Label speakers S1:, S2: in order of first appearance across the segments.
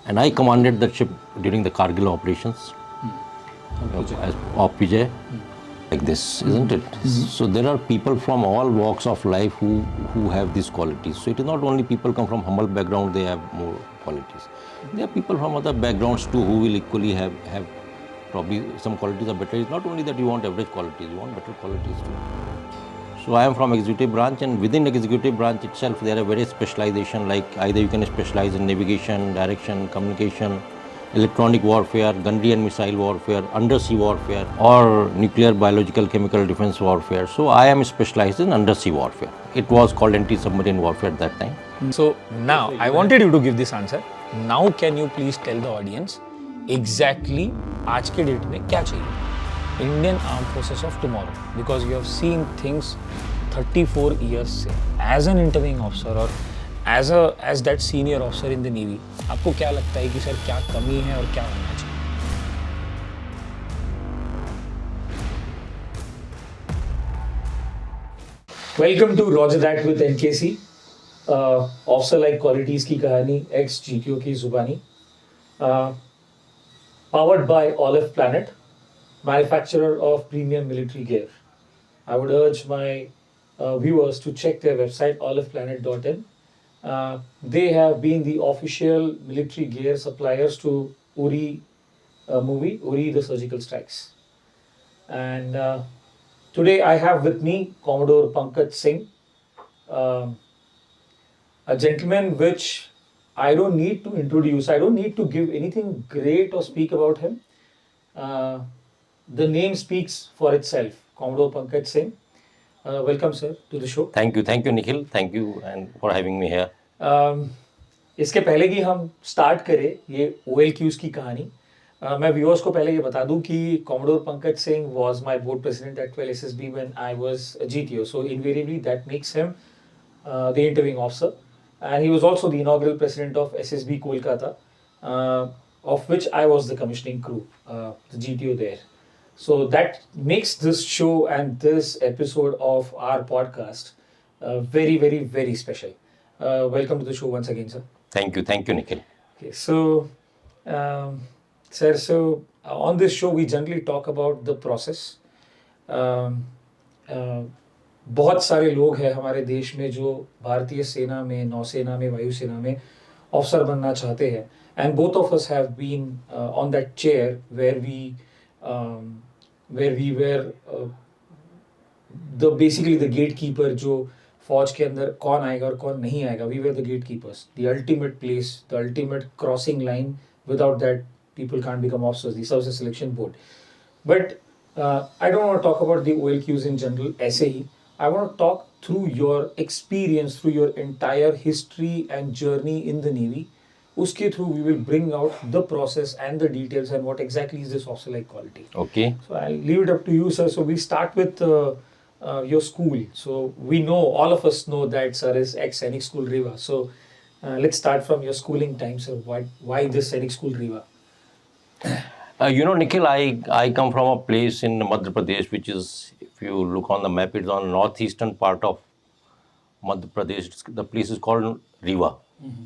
S1: And I commanded the ship during the Kargil operations as of Vijay. Like this, isn't it? So there are people from all walks of life who have these qualities. So it is not only people come from humble background, they have more qualities. There are people from other backgrounds too who will equally have probably some qualities are better. It's not only that you want average qualities, you want better qualities too. So I am from executive branch, and within executive branch itself there are various specialization, like either you can specialize in navigation, direction, communication, electronic warfare, gunnery and missile warfare, undersea warfare, or nuclear, biological, chemical defense warfare. So I am specialized in undersea warfare. It was called anti-submarine warfare at that time.
S2: So now I wanted you to give this answer. Now can you please tell the audience exactly आज के date में क्या चाहिए Indian Armed Forces of tomorrow, because you have seen things 34 years से as an interviewing officer or as that senior officer in the Navy. आपको क्या लगता है कि सर क्या कमी है और क्या होना चाहिए? Welcome to Roger That with NKC. Officer like qualities की कहानी ex GTO की जुबानी. Powered by Olive Planet, manufacturer of premium military gear. I would urge my viewers to check their website oliveplanet.in. They have been the official military gear suppliers to Uri movie, Uri the Surgical Strikes. And today I have with me Commodore Pankaj Singh, a gentleman which I don't need to introduce. I don't need to give anything great or speak about him. The name speaks for itself. Commodore Pankaj Singh. Welcome, sir, to the show.
S1: Thank you, Nikhil. Thank you and for having me here.
S2: इसके पहले कि हम start करें ये OLQs की कहानी, मैं viewers को पहले ये बता दूं कि Commodore Pankaj Singh was my board president at 12 SSB when I was a GTO. So invariably that makes him the interviewing officer. And he was also the inaugural president of SSB Kolkata, of which I was the commissioning crew, the GTO there. So that makes this show and this episode of our podcast very, very, very special. Welcome to the show once again, sir.
S1: Thank you, Nikhil.
S2: Okay, so, sir, so on this show we generally talk about the process. बहुत सारे लोग हैं हमारे देश में जो भारतीय सेना में, नौसेना में, वायुसेना में ऑफिसर बनना चाहते हैं, and both of us have been on that chair where we were basically the gatekeeper, जो फौज के अंदर कौन आएगा और कौन नहीं आएगा. We were the gatekeepers, the ultimate place, the ultimate crossing line. Without that, people can't become officers, the Services Selection Board. But I don't want to talk about the OLQs in general, ऐसे ही. I want to talk through your experience, through your entire history and journey in the Navy. Uske through we will bring out the process and the details and what exactly is this officer-like quality.
S1: Okay.
S2: So I'll leave it up to you, sir. So we start with your school. So we know, all of us know that sir is ex-Sainik School Rewa. So let's start from your schooling time, sir. Why this Sainik School Rewa?
S1: Nikhil, I come from a place in Madhya Pradesh, which is, if you look on the map, it's on the northeastern part of Madhya Pradesh. The place is called Rewa. Mm-hmm.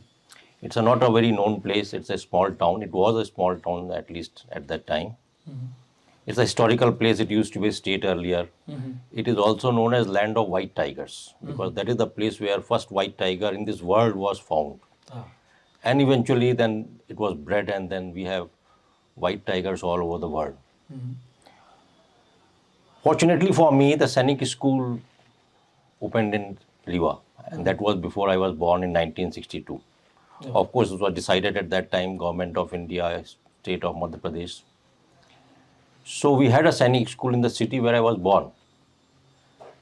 S1: It's not a very known place. It's a small town. It was a small town, at least at that time. Mm-hmm. It's a historical place. It used to be a state earlier. Mm-hmm. It is also known as land of white tigers, because that is the place where first white tiger in this world was found. Ah. And eventually then it was bred, and then we have white tigers all over the world. Mm-hmm. Fortunately for me, the Sainik School opened in Rewa, and that was before I was born in 1962. Yeah. Of course, it was decided at that time, Government of India, State of Madhya Pradesh. So we had a Sainik School in the city where I was born.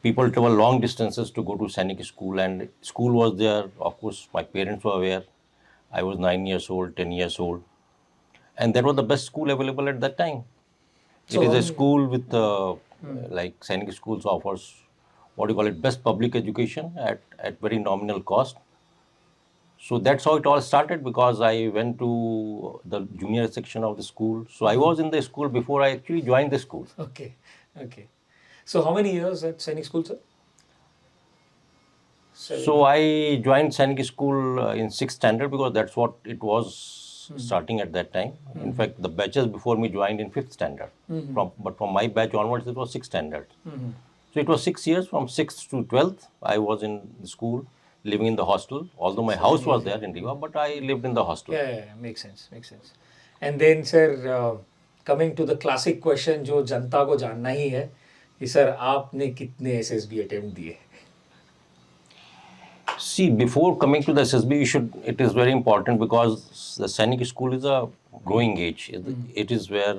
S1: People travel long distances to go to Sainik School, and school was there. Of course, my parents were aware. I was 9 years old, 10 years old. And that was the best school available at that time. So it is a school with, like Sainik Schools offers, best public education at very nominal cost. So that's how it all started, because I went to the junior section of the school. So I was in the school before I actually joined the school.
S2: Okay. So how many years at Sainik School, sir?
S1: So I joined Sainik School in 6th standard, because that's what it was starting at that time. In fact, the batches before me joined in 5th standard. But from my batch onwards, it was 6th standard. So it was 6 years, from 6th to 12th, I was in the school, living in the hostel. Although my house was there in Rewa, but I lived in the hostel.
S2: Yeah, makes sense, makes sense. And then, sir, coming to the classic question, जो जनता को जानना ही है, कि sir आपने कितने SSB attempt दिए?
S1: See, before coming to the SSB, it is very important because the Sainik School is a growing age. It is where,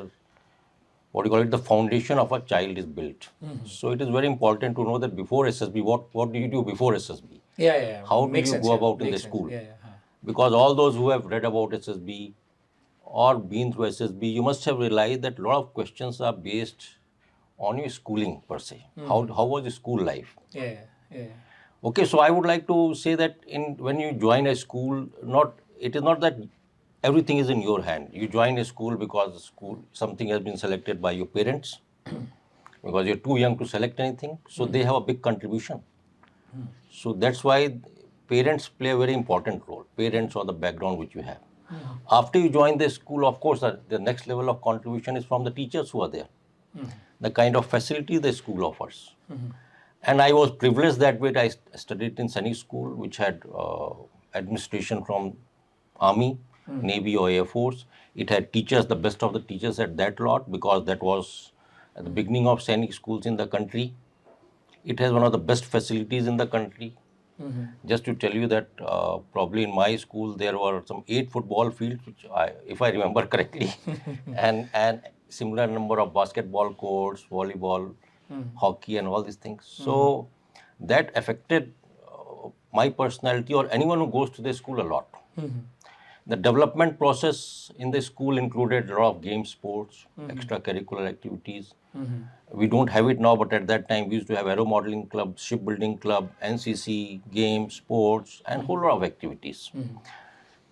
S1: what do you call it, the foundation of a child is built. So it is very important to know that before SSB, what do you do before SSB?
S2: Yeah.
S1: How do
S2: Makes
S1: you
S2: sense,
S1: go
S2: yeah.
S1: about in the
S2: Makes sense.
S1: school?
S2: Yeah.
S1: Because all those who have read about SSB or been through SSB, you must have realized that a lot of questions are based on your schooling per se. How was your school life?
S2: Yeah.
S1: Okay, so I would like to say that when you join a school, it is not that everything is in your hand. You join a school because something has been selected by your parents, because you're too young to select anything. So they have a big contribution. So that's why parents play a very important role. Parents or the background which you have. After you join the school, of course, the next level of contribution is from the teachers who are there. The kind of facility the school offers. And I was privileged that way. I studied in Sainik School, which had administration from Army, Navy or Air Force. It had teachers, the best of the teachers at that lot, because that was at the beginning of Sainik schools in the country. It has one of the best facilities in the country. Just to tell you that probably in my school there were some 8 football fields, which if I remember correctly, and similar number of basketball courts, volleyball, hockey, and all these things. So that affected my personality or anyone who goes to the school a lot. The development process in the school included a lot of game sports, extracurricular activities. We don't have it now, but at that time we used to have aero modeling club, shipbuilding club, NCC, games, sports, and whole lot of activities.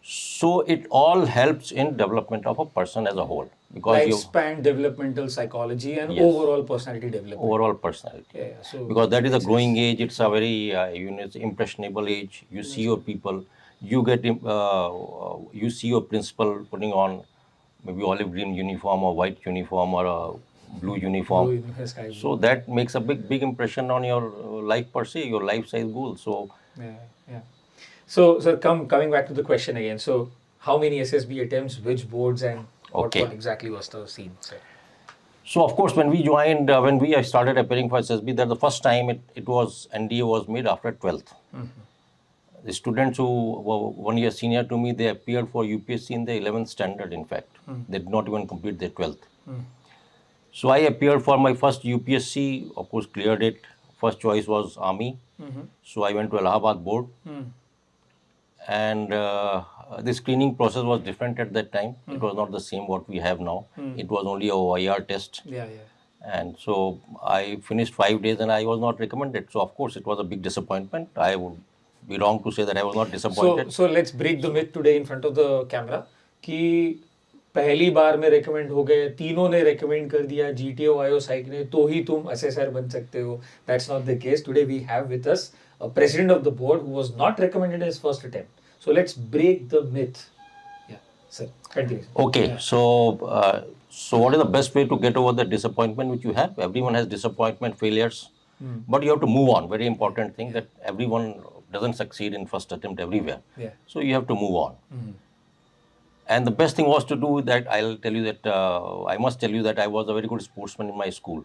S1: So it all helps in development of a person as a whole. Because
S2: lifespan developmental psychology and overall personality development.
S1: Overall personality.
S2: Yeah, so
S1: because that is a growing age. It's a very it's impressionable age. You see your people. You see your principal putting on maybe olive green uniform or white uniform or a blue uniform. So that makes a big impression on your life per se, your life size goal. So
S2: yeah. So coming back to the question again. So how many SSB attempts, which boards, and what exactly was the scene, sir?
S1: So of course, when we joined, when we started appearing for SSB, that the first time it was NDA was made after 12th. The students who were 1 year senior to me, they appeared for UPSC in the 11th standard, in fact. They did not even complete their 12th. So I appeared for my first UPSC, of course cleared it. First choice was Army. So I went to Allahabad board. And the screening process was different at that time. It was not the same what we have now. It was only a OIR test. And so I finished 5 days and I was not recommended. So of course it was a big disappointment. I would be wrong to say that I was not disappointed.
S2: So let's break the myth today in front of the camera कि पहली बार में recommend हो गए, तीनों ने recommend कर दिया, GTO आयो साइक ने, तो ही तुम SSR बन सकते हो. That's not the case. Today we have with us a president of the board who was not recommended in his first attempt. So let's break the myth. Yeah, sir, continue.
S1: Okay, yeah. So what is the best way to get over the disappointment which you have? Everyone has disappointment, failures, but you have to move on. Very important thing that everyone doesn't succeed in first attempt everywhere. So you have to move on. And the best thing was to do that. I'll tell you that I must tell you that I was a very good sportsman in my school.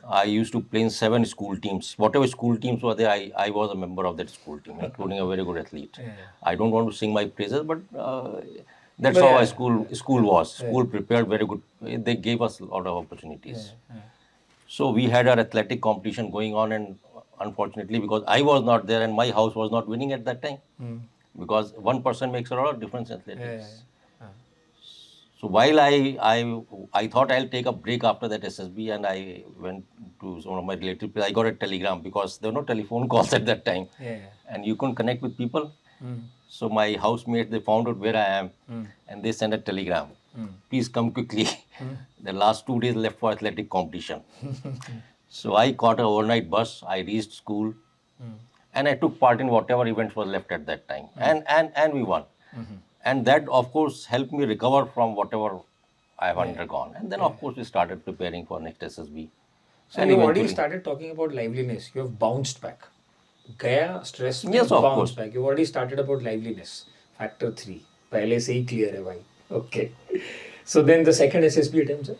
S1: I used to play in 7 school teams. Whatever school teams were there, I was a member of that school team, including a very good athlete. I don't want to sing my praises, but that's how our school was. School prepared very good. They gave us a lot of opportunities. So we had our athletic competition going on, and unfortunately, because I was not there and my house was not winning at that time, because one person makes a lot of difference in athletics. So while I thought I'll take a break after that SSB, and I went to one of my relatives. I got a telegram because there were no telephone calls at that time, and you couldn't connect with people. So my housemates, they found out where I am, and they sent a telegram. Please come quickly. The last 2 days left for athletic competition. So I caught an overnight bus. I reached school, and I took part in whatever events was left at that time, and we won. And that, of course, helped me recover from whatever I have undergone. And then, of course, we started preparing for next SSB.
S2: So you already started talking about liveliness. You have bounced back. Gaya stress में
S1: Yes, of
S2: bounce
S1: course.
S2: back. You already started about liveliness. Factor 3. पहले से ही clear है भाई. Okay. So then the second SSB attempt, sir?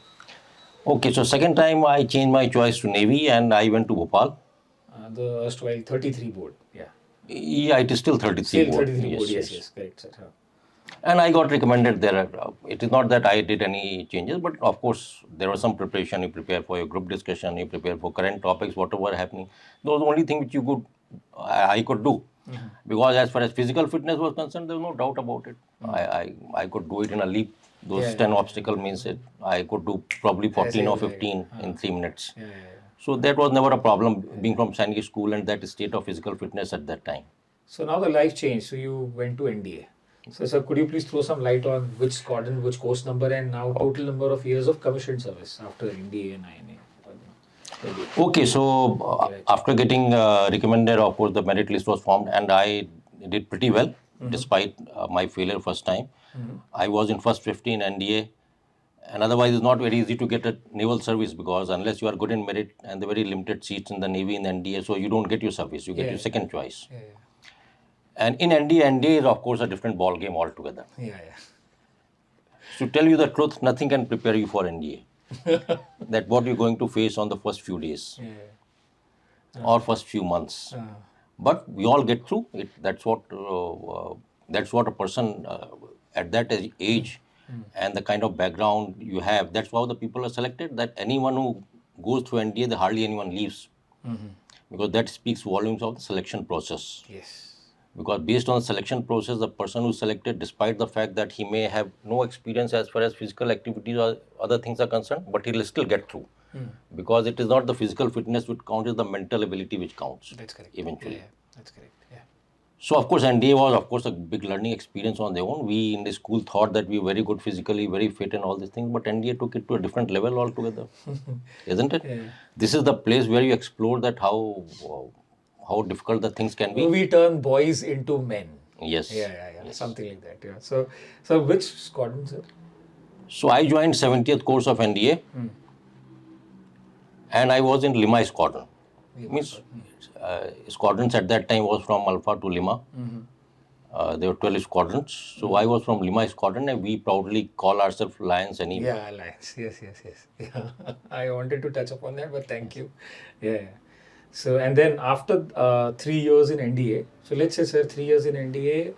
S1: Okay, so second time I changed my choice to Navy and I went to Bhopal.
S2: The erstwhile 33 board. Yeah.
S1: Yeah, it is still 33
S2: Still
S1: board.
S2: 33 board. Yes, correct, sir. Huh.
S1: And I got recommended there. It is not that I did any changes, but of course there was some preparation. You prepare for your group discussion, you prepare for current topics, whatever happening. Those were the only thing which you could, I could do. Because as far as physical fitness was concerned, there was no doubt about it. I could do it in a leap. Those 10 obstacle means it. I could do probably 14 or 15 in 3 minutes. So that was never a problem being from Sainik School and that state of physical fitness at that time.
S2: So now the life changed. So you went to NDA. So sir, could you please throw some light on which squadron, which course number, and now total number of years of commissioned service after NDA and INA?
S1: Okay, so after getting recommended, of course, the merit list was formed and I did pretty well despite my failure first time. I was in first 50 in NDA, and otherwise it's not very easy to get a naval service because unless you are good in merit and the very limited seats in the Navy in NDA, so you don't get your service, you get your second choice. And in NDA, NDA is of course a different ball game altogether. To tell you the truth, nothing can prepare you for NDA. That what you're going to face on the first few days or first few months. But we all get through it. That's what a person at that age and the kind of background you have. That's how the people are selected. That anyone who goes through NDA, hardly anyone leaves, because that speaks volumes of the selection process.
S2: Yes.
S1: Because based on the selection process, the person who's selected, despite the fact that he may have no experience as far as physical activities or other things are concerned, but he'll still get through. Because it is not the physical fitness which counts, it's the mental ability which counts.
S2: That's correct.
S1: Eventually.
S2: That's correct.
S1: So of course NDA was of course a big learning experience on their own. We in the school thought that we were very good physically, very fit and all these things, but NDA took it to a different level altogether. Isn't it? This is the place where you explore that how difficult the things can be.
S2: We turn boys into men.
S1: Yes.
S2: Yes. Something like that. So which squadron, sir?
S1: So I joined 70th course of NDA and I was in Lima squadron. Means squadrons at that time was from Alpha to Lima. There were 12 squadrons. So I was from Lima squadron and we proudly call ourselves Lions anyway.
S2: Yeah, Lions. Yes. Yeah. I wanted to touch upon that, but thank you. Yeah. So, and then after 3 years in NDA, so let's say, sir, 3 years in NDA,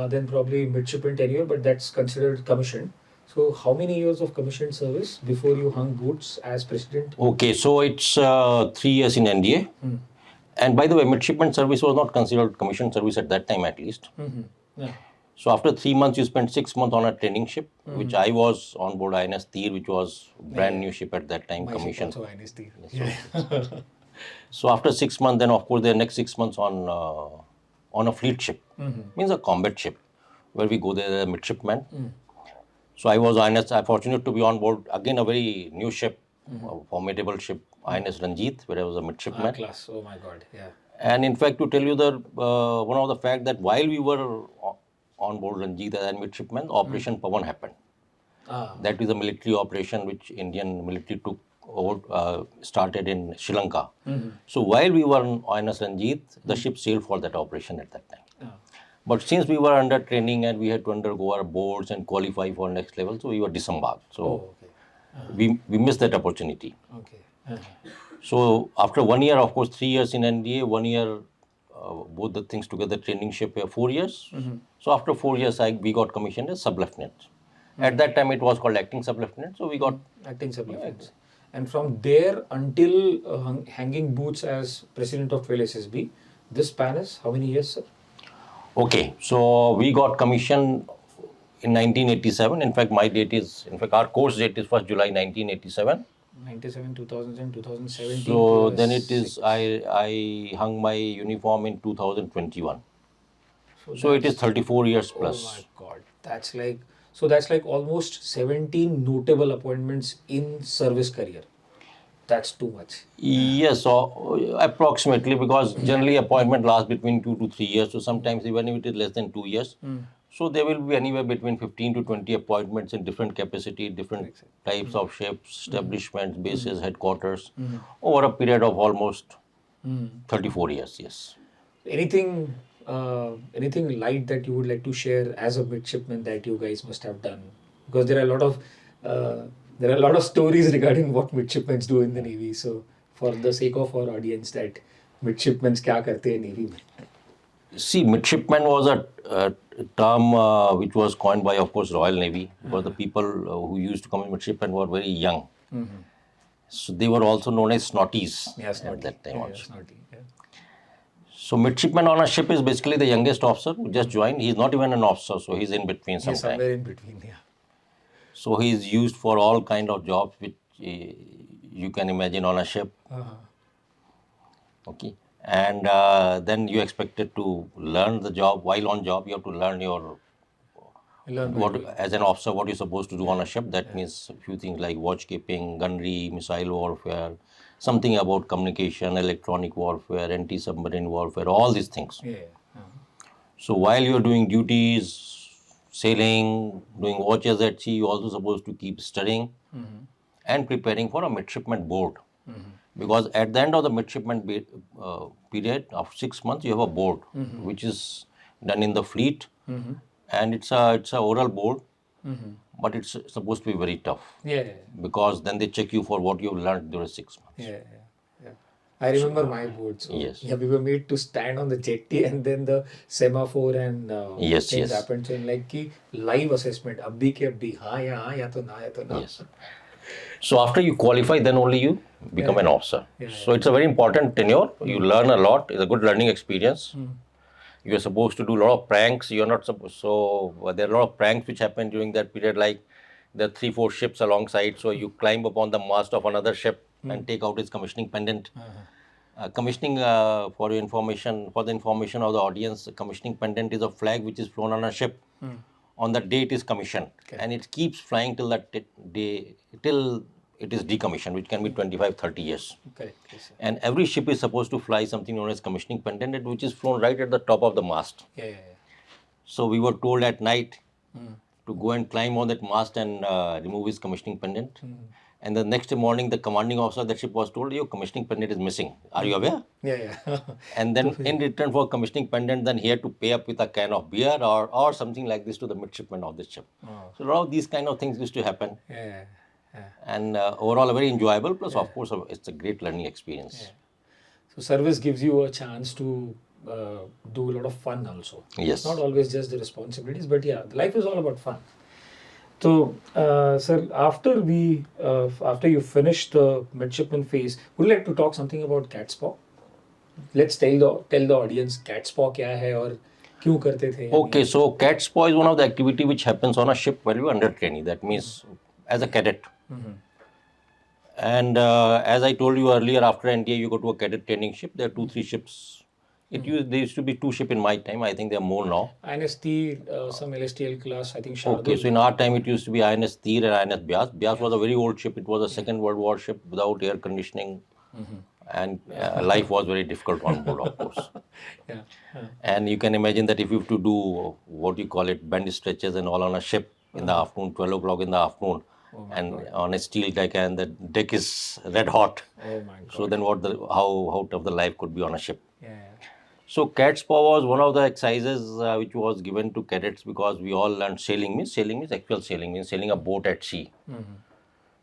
S2: then probably midshipman tenure, but that's considered commissioned. So, how many years of commissioned service before you hung boots as president?
S1: Okay, so it's 3 years in NDA. And by the way, midshipman service was not considered commissioned service at that time, at least. So after 3 months, you spent 6 months on a training ship, which I was on board INS Tir, which was brand new ship at that time, commissioned.
S2: So INS Tir.
S1: So after 6 months, then of course the next 6 months on a fleet ship, means a combat ship, where we go there as a midshipman. So I was INS, I fortunate to be on board again a very new ship, a formidable ship, INS Ranjit, where I was a midshipman.
S2: Class, oh my God, yeah.
S1: And in fact, to tell you one of the fact that while we were on board Ranjit as a midshipman, Operation Pawan happened. That is a military operation which Indian military took over, started in Sri Lanka. So while we were on INS Ranjit, the ship sailed for that operation at that time. But since we were under training and we had to undergo our boards and qualify for next level, so we were disembarked. So we missed that opportunity. So after 1 year, of course, 3 years in NDA, 1 year, both the things together, training ship, 4 years. So after 4 years, we got commissioned as sub-lieutenant. At that time, it was called acting sub-lieutenant. So we got
S2: acting sub-lieutenant. And from there until hanging boots as president of 12 SSB, this span is how many years, sir?
S1: Okay, so we got commissioned in 1987. In fact, our course date is 1st July 1987.
S2: 97, 2000, 2017.
S1: So then it is, I hung my uniform in 2021. So it is 34 years plus.
S2: Oh my God, that's like almost 17 notable appointments in service career. That's too much.
S1: Yes, so approximately, because generally appointment lasts between 2 to 3 years. So sometimes even if it is less than 2 years, So there will be anywhere between 15 to 20 appointments in different capacity, different types of ships, establishments, bases, headquarters, over a period of almost 34 years, yes.
S2: Anything, anything light that you would like to share as a midshipman that you guys must have done? Because there are a lot of stories regarding what midshipmen do in the Navy. So, for the sake of our audience, that midshipmen क्या करते हैं Navy में?
S1: See, midshipman was a term which was coined by, of course, Royal Navy, because the people who used to come in midshipman were very young. So they were also known as snotties at that time also.
S2: Snotty, yeah.
S1: So midshipman on a ship is basically the youngest officer who just joined. He's not even an officer, so he's in between
S2: Yeah,
S1: sometimes.
S2: somewhere in between, yeah.
S1: So he is used for all kind of jobs which you can imagine on a ship. Okay, and then you expected to learn the job. While on job, you have to learn your as an officer what you're supposed to do on a ship. That means a few things like watchkeeping, gunnery, missile warfare, something about communication, electronic warfare, anti-submarine warfare, all these things.
S2: Yeah.
S1: So while you're doing duties, sailing, doing watches at sea, you're also supposed to keep studying and preparing for a midshipman board. Because at the end of the midshipman period of 6 months, you have a board, which is done in the fleet, and it's a oral board, but it's supposed to be very tough.
S2: Yeah.
S1: Because then they check you for what you've learned during 6 months.
S2: Yeah. I remember my board. So
S1: Yes.
S2: Yeah, we were made to stand on the jetty, and then the semaphore and
S1: Yes,
S2: things
S1: yes.
S2: happened. So in like ki live assessment, abhi ke abhi, हाँ या हाँ, या तो ना, या तो ना.
S1: Yes. So after you qualify, then only you become an officer. So it's a very important tenure. You learn a lot. It's a good learning experience. You are supposed to do a lot of pranks. You're not supposed. So there are a lot of pranks which happen during that period. Like there are 3-4 ships alongside. So you climb upon the mast of another ship and take out its commissioning pendant. Commissioning, for your information, for the information of the audience, commissioning pendant is a flag which is flown on a ship. On the day it is commissioned, and it keeps flying till that day, till it is decommissioned, which can be 25-30 years.
S2: Correct. Yes, sir.
S1: And every ship is supposed to fly something known as commissioning pendant, which is flown right at the top of the mast.
S2: Yeah.
S1: So we were told at night to go and climb on that mast and remove his commissioning pendant. And the next morning, the commanding officer of that ship was told, your commissioning pendant is missing. Are you aware?
S2: Yeah.
S1: And then in return for commissioning pendant, then he had to pay up with a can of beer or something like this to the midshipman of the ship. So a lot of these kind of things used to happen.
S2: Yeah.
S1: And overall, very enjoyable. Plus, of course, it's a great learning experience.
S2: So service gives you a chance to do a lot of fun also.
S1: Yes.
S2: Not always just the responsibilities, but yeah, life is all about fun. So, sir, after you finish the midshipman phase, would you like to talk something about Catspaw? Let's tell the audience Catspaw क्या है और क्यों करते थे.
S1: Okay, so Catspaw is one of the activity which happens on a ship while you are under training. That means as a cadet. And as I told you earlier, after NDA, you go to a cadet training ship. There are 2-3 ships. There used to be 2 ships in my time. I think there are more now.
S2: INS Tir, some LSTL class, I think Shardul.
S1: Okay, so in our time, it used to be INS Tir and INS Byas. Byas was a very old ship. It was a Second World War ship without air conditioning. And life was very difficult on board, of course. And you can imagine that if you have to do what you call it, bend stretches and all on a ship in the afternoon, 12 o'clock in the afternoon, and on a steel deck, and the deck is red hot.
S2: Oh my God.
S1: So then how tough the life could be on a ship. So Catspaw was one of the exercises which was given to cadets because we all learned sailing means actual sailing means sailing a boat at sea.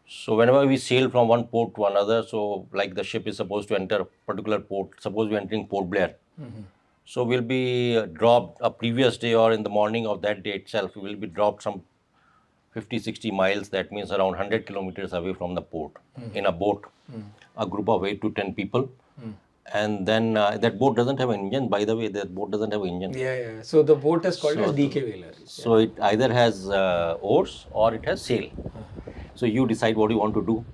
S1: So whenever we sail from one port to another, so like the ship is supposed to enter a particular port, suppose we're entering Port Blair. So we'll be dropped a previous day or in the morning of that day itself, we will be dropped some 50-60 miles, that means around 100 kilometers away from the port in a boat, a group of 8 to 10 people. And then that boat doesn't have an engine, by the way, that boat doesn't have an engine.
S2: Yeah. So the boat is called as DK Whaler.
S1: So it either has oars or it has sail. So you decide what you want to do.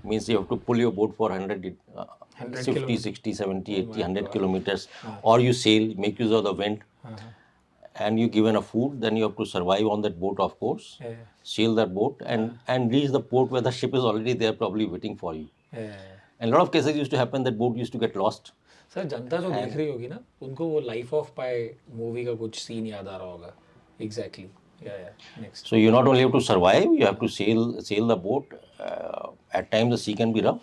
S1: Means you have to pull your boat for 50, 60, 70, 80, 100 kilometers. Or you sail, make use of the wind. And you given a food, then you have to survive on that boat, of course. Sail that boat and reach the port where the ship is already there, probably waiting for you. And a lot of cases used to happen that boat used to get lost.
S2: Sir जनता जो देख रही होगी ना उनको वो life of pi movie का कुछ scene याद आ रहा होगा Exactly. Yeah. Next.
S1: So you not only have to survive, you have to sail the boat. At times the sea can be rough.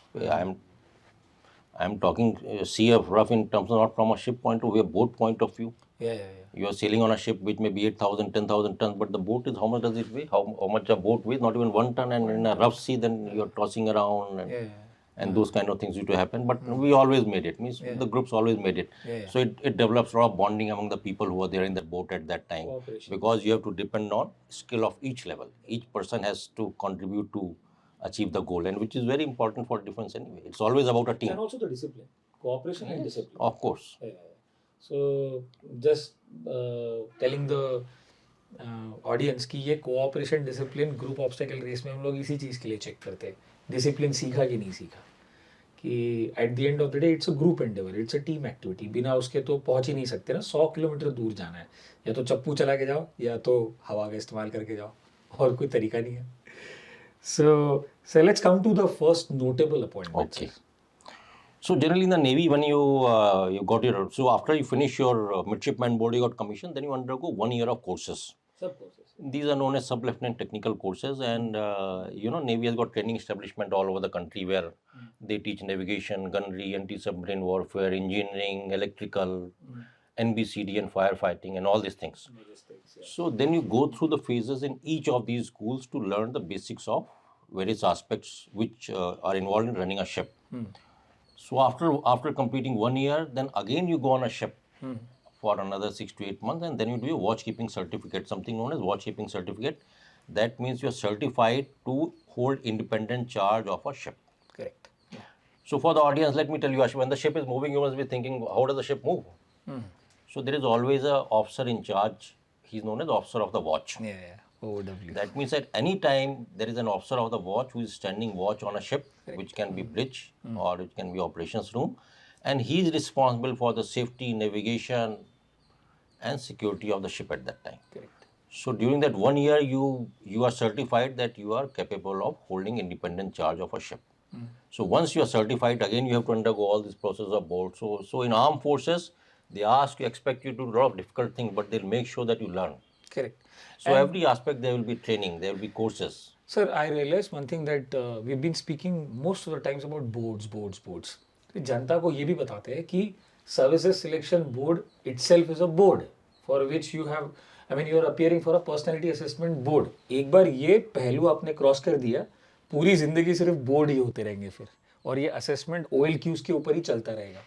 S1: I'm talking sea of rough in terms of not from a ship point of view, a boat point of view.
S2: Yeah.
S1: You are sailing on a ship which may be 8,000, 10,000 tons, but the boat is, how much does it weigh? How much a boat weighs? Not even 1 ton, and in a rough sea, then you're tossing around, and those kind of things used to happen. But we always made it. Means the groups always made it. So it develops a lot of bonding among the people who were there in that boat at that time, because you have to depend on skill of each level. Each person has to contribute to achieve the goal, and which is very important for defense anyway. It's always about a team.
S2: And also the discipline, cooperation and discipline.
S1: Of course.
S2: So just telling the audience कि ये cooperation discipline group obstacle race में हम लोग इसी चीज़ के लिए check करते हैं, डिसिप्लिन सीखा कि नहीं सीखा, कि at the end of the day it's a group Endeavour, it's a team activity. बिना उसके तो पहुंच ही नहीं सकते ना. 100 किलोमीटर दूर जाना है, या तो चप्पू चला के जाओ या तो हवा का इस्तेमाल करके जाओ, और कोई तरीका नहीं है. So let's come to the first notable appointment.
S1: Okay. So generally in the Navy, when you got your, so after you finish your midshipman board, you got commission, then you undergo 1 year of courses.
S2: Sub-courses.
S1: These are known as sub-lieutenant technical courses, and Navy has got training establishment all over the country where they teach navigation, gunnery, anti-submarine warfare, engineering, electrical, NBCD and firefighting and all these things. So then you go through the phases in each of these schools to learn the basics of various aspects which are involved in running a ship. So after completing 1 year, then again you go on a ship for another 6 to 8 months, and then you do a watchkeeping certificate, something known as watchkeeping certificate. That means you are certified to hold independent charge of a ship.
S2: Correct.
S1: So for the audience, let me tell you, Akshay, when the ship is moving, you must be thinking, how does the ship move? So there is always a officer in charge. He's known as officer of the watch.
S2: OW.
S1: That means at any time there is an officer of the watch who is standing watch on a ship, which can be bridge or it can be operations room, and he is responsible for the safety, navigation, and security of the ship at that time.
S2: Correct.
S1: So during that 1 year, you are certified that you are capable of holding independent charge of a ship. So once you are certified, again you have to undergo all this process of board. So in armed forces, they expect you to do a lot of difficult things, but they'll make sure that you learn.
S2: Correct.
S1: So every aspect there will be training, there will be courses.
S2: Sir, I realized one thing that we've been speaking most of the times about boards. तो जनता को ये भी बताते हैं कि services selection board itself is a board for which you have, you are appearing for a personality assessment board. एक बार ये पहलू आपने क्रॉस कर दिया, पूरी जिंदगी सिर्फ बोर्ड ही होते रहेंगे फिर, और ये असेसमेंट OLQs के ऊपर ही चलता रहेगा.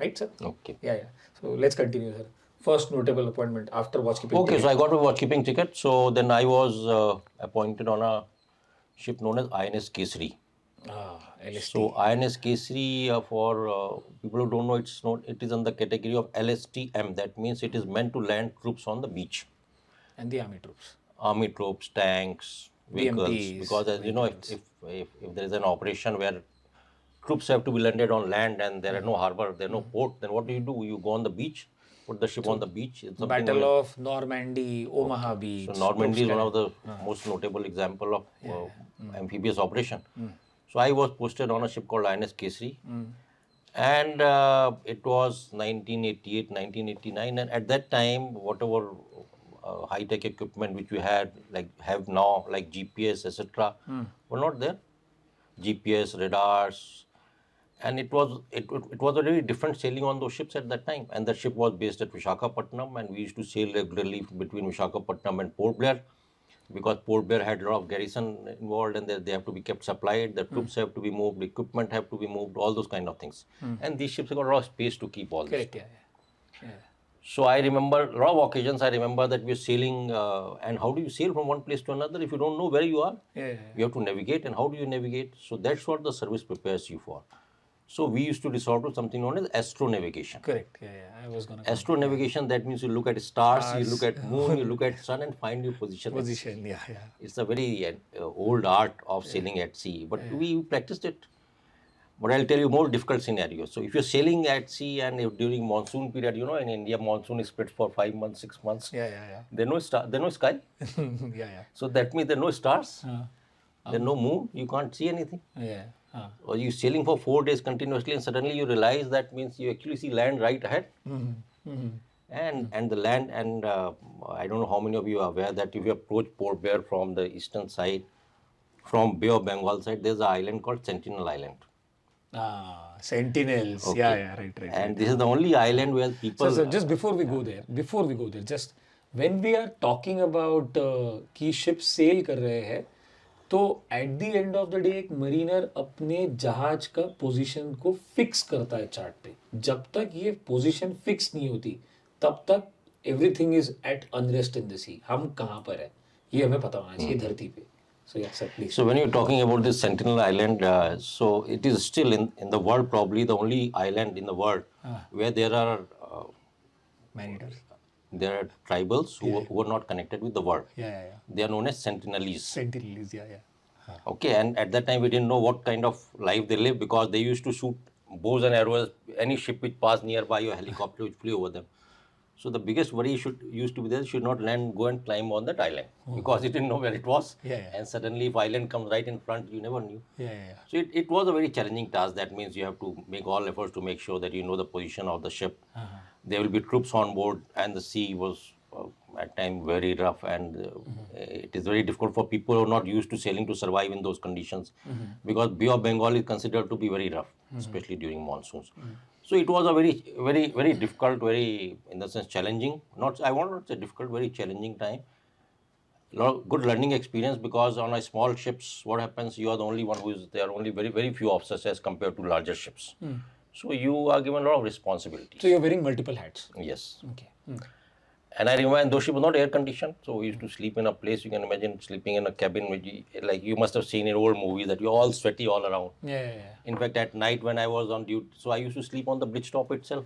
S2: Right, sir?
S1: Okay.
S2: Yeah. So let's continue, sir. First notable appointment after watchkeeping.
S1: Okay, so I got a watchkeeping ticket. So then I was appointed on a ship known as INS Kesari.
S2: LST.
S1: So INS Kesari, for people who don't know, it is in the category of LSTM. That means it is meant to land troops on the beach.
S2: And the army troops.
S1: Army troops, tanks, vehicles.
S2: BMPs,
S1: because as you know, if there is an operation where troops have to be landed on land and there are no harbor, there are no port, then what do? You go on the beach, put the ship on the beach. It's
S2: Battle of Normandy, Omaha Beach.
S1: So Normandy is one of the most notable example of amphibious operation. So I was posted on a ship called INS Kesari, and it was 1988, 1989, and at that time, whatever high-tech equipment which we had, have now, like GPS, etc., were not there. GPS, radars, and it was a very different sailing on those ships at that time. And the ship was based at Visakhapatnam, and we used to sail regularly between Visakhapatnam and Port Blair, because Port Blair had a lot of garrison involved, and they have to be kept supplied. The troops have to be moved, equipment have to be moved, all those kind of things. And these ships have got a lot of space to keep all this.
S2: Correct. Yeah.
S1: So I remember a lot of occasions. I remember that we were sailing, and how do you sail from one place to another if you don't know where you are? You have to navigate, and how do you navigate? So that's what the service prepares you for. So we used to resort to something known as astronavigation.
S2: Correct. Yeah. I was gonna.
S1: Astronavigation, that means you look at stars, you look at moon, you look at sun, and find your position.
S2: Yeah.
S1: It's a very old art of sailing at sea, but we practiced it. But I'll tell you more difficult scenarios. So if you're sailing at sea and if during monsoon period, in India monsoon is spread for 5 months, 6 months.
S2: Yeah.
S1: There no sky.
S2: Yeah.
S1: So that means there are no stars. There are no moon. You can't see anything.
S2: Yeah.
S1: Or you're sailing for 4 days continuously, and suddenly you realize that means you actually see land right ahead. And the land, and I don't know how many of you are aware that if you approach Port Blair from the eastern side, from Bay of Bengal side, there's an island called Sentinel Island.
S2: Sentinels.
S1: Okay.
S2: Yeah, right.
S1: And this is the only island where people.
S2: So just before we go there, just when we are talking about कि ships sail कर रहे हैं, तो at the end of the day एक mariner अपने जहाज का position को fix करता है चार्ट पे. जब तक ये position fix नहीं होती, तब तक everything is at unrest in the sea. हम कहाँ पर है? ये हमें पता होना चाहिए धरती पे. So yeah, sir, please.
S1: So when you're talking about this Sentinel Island, so it is still in the world probably the only island in the world where there are
S2: Mariners.
S1: there are tribals who are not connected with the world.
S2: Yeah.
S1: They are known as Sentinelese.
S2: Sentinels. Yeah.
S1: Okay, and at that time we didn't know what kind of life they live because they used to shoot bows and arrows any ship which passed nearby or helicopter which flew over them. So the biggest worry used to be there, should not go and climb on that island because you didn't know where it was. And suddenly if island comes right in front, you never knew. So it was a very challenging task. That means you have to make all efforts to make sure that you know the position of the ship. There will be troops on board, and the sea was at times very rough, and it is very difficult for people who are not used to sailing to survive in those conditions because Bay of Bengal is considered to be very rough, especially during monsoons. So it was a very difficult, very, in the sense, challenging, I won't not say difficult, very challenging time. Good learning experience because on a small ships, what happens, you are the only one there are only very few officers as compared to larger ships. So you are given a lot of responsibilities.
S2: So you're wearing multiple hats.
S1: Yes.
S2: Okay.
S1: And I remember those ships were not air conditioned, so we used to sleep in a place. You can imagine sleeping in a cabin, which like you must have seen in old movies that you're all sweaty all around. In fact, at night when I was on duty, so I used to sleep on the bridge top itself.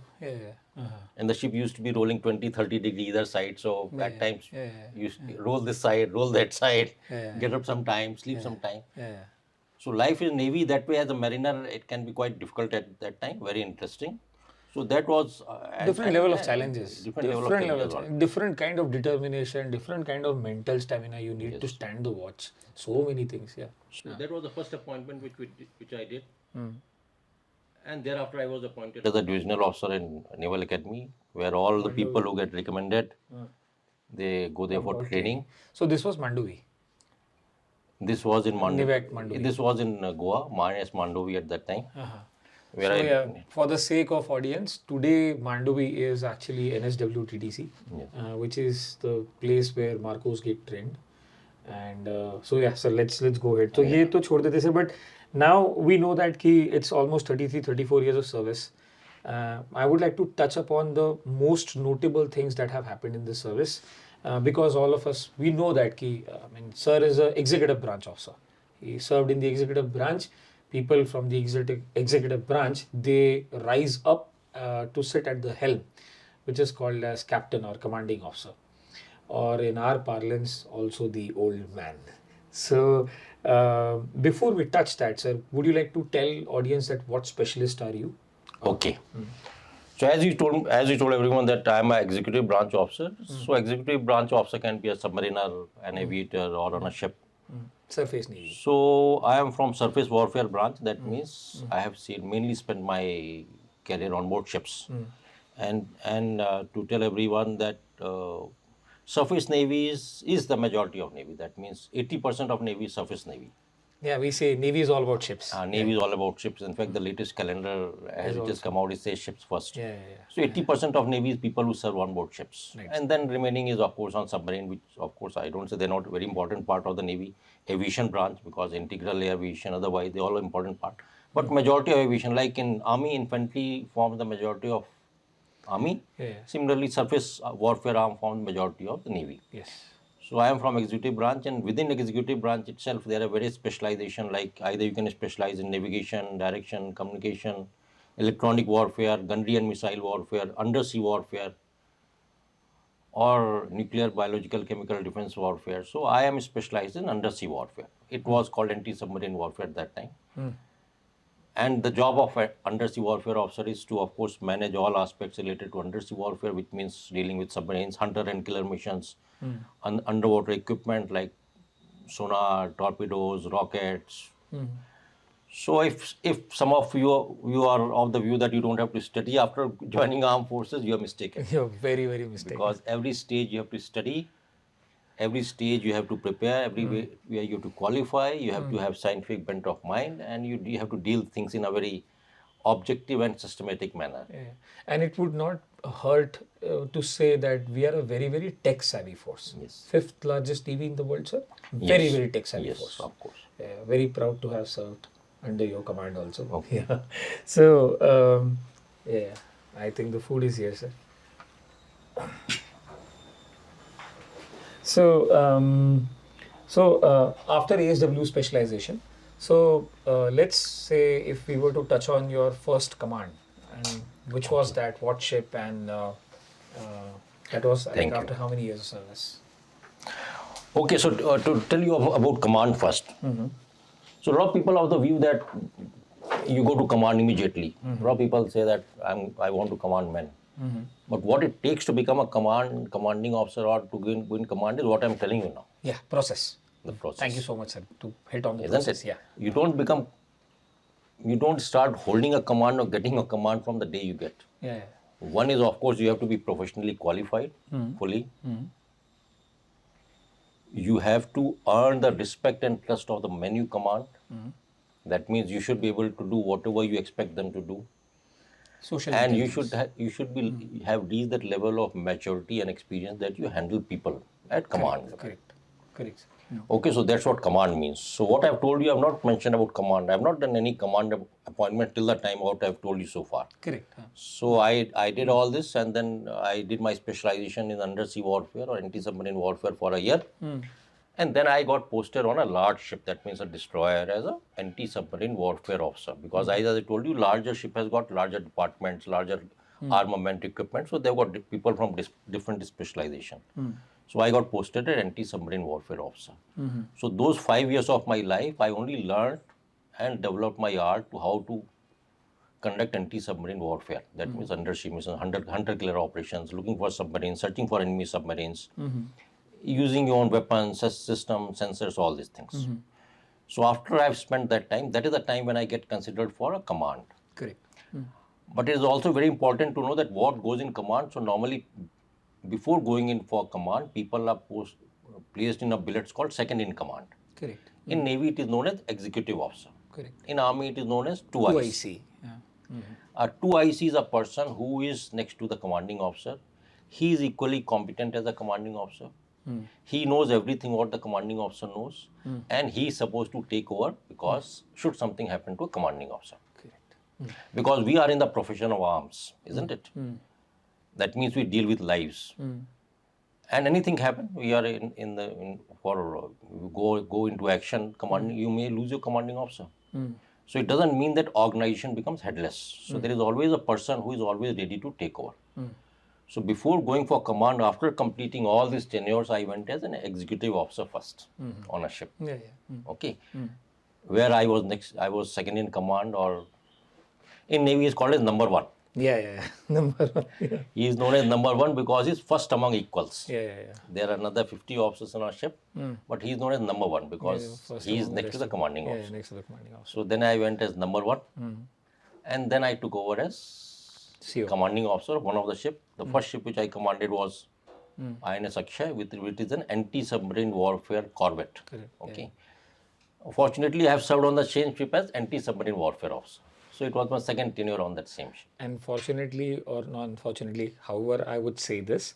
S1: And the ship used to be rolling 20-30 degrees either side. So at times you roll this side, roll that side, get up sometime, sleep sometime. So life in Navy that way as a mariner, it can be quite difficult at that time, very interesting. So that was
S2: different level of challenges,
S1: different
S2: different kind of determination, different kind of mental stamina you need to stand the watch. So many things,
S1: So that was the first appointment which I did, and thereafter I was appointed as a divisional officer in Naval Academy, where all the people who get recommended, they go there for training.
S2: So this was Mandovi.
S1: This was in
S2: Mandovi.
S1: This was in Goa, Mandovi at that time.
S2: For the sake of audience, today Mandovi is actually NSWTDC, which is the place where Marcos get trained. And so let's go ahead. So ये तो छोड़ देते थे, but now we know that it's almost 33-34 years of service. I would like to touch upon the most notable things that have happened in this service, because all of us, we know that sir is an executive branch officer. He served in the executive branch. People from the executive branch, they rise up to sit at the helm, which is called as captain or commanding officer, or in our parlance, also the old man. So before we touch that, sir, would you like to tell audience that what specialist are you?
S1: Okay. So as you told everyone that I am an executive branch officer. So executive branch officer can be a submariner, an aviator, or on a ship.
S2: Surface Navy.
S1: So I am from surface warfare branch. That means I have mainly spent my career on board ships. And to tell everyone that surface Navy is the majority of Navy. That means 80% of Navy is surface Navy.
S2: Yeah, we say Navy is all about ships.
S1: Navy is all about ships. In fact, the latest calendar which has come out, it says ships first. So 80% of Navy is people who serve on board ships. And then remaining is of course on submarine, which of course I don't say they're not a very important part of the Navy. Aviation branch, because integral aviation, otherwise they're all an important part. But majority of aviation, like in Army, infantry forms the majority of Army. Similarly, surface warfare arm forms the majority of the Navy. So I am from executive branch, and within executive branch itself, there are various specialization. Like either you can specialize in navigation, direction, communication, electronic warfare, gunnery and missile warfare, undersea warfare, or nuclear, biological, chemical defense warfare. So I am specialized in undersea warfare. It was called anti-submarine warfare at that time. And the job of an undersea warfare officer is to, of course, manage all aspects related to undersea warfare, which means dealing with submarines, hunter and killer missions, underwater equipment like sonar, torpedoes, rockets. So if some of you are of the view that you don't have to study after joining armed forces, you are mistaken.
S2: You're very, very mistaken.
S1: Because every stage you have to study, every stage you have to prepare, every way where you have to qualify, you have to have scientific bent of mind, and you have to deal things in a very objective and systematic manner.
S2: Yeah. And it would not hurt to say that we are a very, very tech savvy force.
S1: Yes.
S2: 5th largest TV in the world, sir. Very,
S1: Yes.
S2: very tech savvy
S1: Yes,
S2: force.
S1: of course.
S2: Yeah, very proud to have served under your command also.
S1: Okay.
S2: Yeah. So, yeah, I think the food is here, sir. So, after ASW specialization, so let's say if we were to touch on your first command, and which was that, what ship, and that was I think
S1: Thank you.
S2: after how many years of service?
S1: Okay, so to tell you about command first. So a lot of people have the view that you go to command immediately. A lot of people say that I want to command men. But what it takes to become a commanding officer or to go in command is what I'm telling you now.
S2: Yeah, process.
S1: The process.
S2: Thank you so much, sir, to hit on the
S1: Isn't
S2: process.
S1: it?
S2: Yeah.
S1: You don't start holding a command or getting a command from the day you get.
S2: Yeah.
S1: One is, of course, you have to be professionally qualified fully. You have to earn the respect and trust of the men you command. That means you should be able to do whatever you expect them to do.
S2: Social
S1: And you
S2: intelligence.
S1: should have reached that level of maturity and experience that you handle people at command.
S2: Correct.
S1: Okay, so that's what command means. So what I've told you, I've not mentioned about command. I've not done any command appointment till the time what I've told you so far.
S2: Correct.
S1: So I did all this, and then I did my specialization in undersea warfare or anti-submarine warfare for a year. And then I got posted on a large ship, that means a destroyer, as a anti-submarine warfare officer. Because as I told you, larger ship has got larger departments, larger armament equipment. So they've got people from different specialization. So I got posted as anti-submarine warfare officer. So those 5 years of my life, I only learned and developed my art to how to conduct anti-submarine warfare. That means undersea missions, hunter-killer operations, looking for submarines, searching for enemy submarines, using your own weapons, systems, sensors, all these things. So after I've spent that time, that is the time when I get considered for a command.
S2: Correct.
S1: But it is also very important to know that what goes in command. So normally, before going in for command, people are placed in a billets called second in command.
S2: Correct.
S1: In Navy, it is known as executive officer.
S2: Correct.
S1: In Army, it is known as 2IC.
S2: 2IC. Yeah.
S1: A 2IC is a person who is next to the commanding officer. He is equally competent as a commanding officer. He knows everything what the commanding officer knows, and he is supposed to take over because should something happen to a commanding officer.
S2: Correct.
S1: Because we are in the profession of arms, isn't it? That means we deal with lives. And anything happen, we are go into action. Commanding, you may lose your commanding officer. So it doesn't mean that organization becomes headless. So there is always a person who is always ready to take over. So before going for command, after completing all these tenures, I went as an executive officer first on a ship.
S2: Yeah.
S1: Okay, where I was second in command, or in Navy is called as number one.
S2: Yeah. Number one. Yeah.
S1: He is known as number one because he's first among equals.
S2: Yeah.
S1: There are another 50 officers on our ship, but he is known as number one because he is next to the commanding officer.
S2: Yeah, next to the commanding officer.
S1: So then I went as number one, and then I took over as
S2: CO.
S1: commanding officer of one of the ship. The first ship which I commanded was INS Akshay, which is an anti-submarine warfare corvette.
S2: Correct.
S1: Okay. Fortunately, I have served on the same ship as anti-submarine warfare officer. So it was my second tenure on that same ship.
S2: And fortunately or non-fortunately, however I would say this,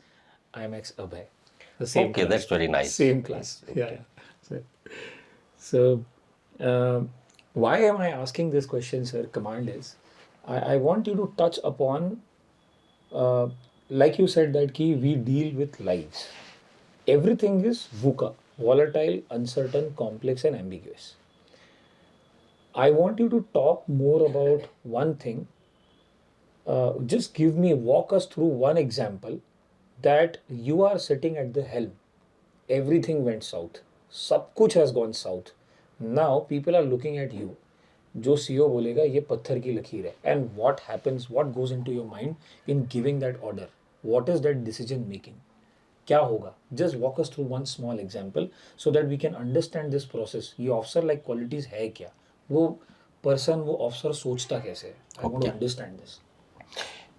S2: I am ex-Abhay. The same
S1: Okay,
S2: class.
S1: that's very nice.
S2: Same class. Yeah. So why am I asking this question, sir? Command is, I want you to touch upon, like you said, that we deal with lives. Everything is VUCA, volatile, uncertain, complex, and ambiguous. I want you to talk more about one thing. Just walk us through one example that you are sitting at the helm. Everything went south. Sab kuch has gone south. Now people are looking at you. जो CEO बोलेगा ये पत्थर की लकीर है. And what happens, what goes into your mind in giving that order? What is that decision making? क्या होगा? Just walk us through one small example so that we can understand this process. ये officer like qualities है क्या? वो person वो officer सोचता कैसे है? I want to
S1: Okay.
S2: understand this.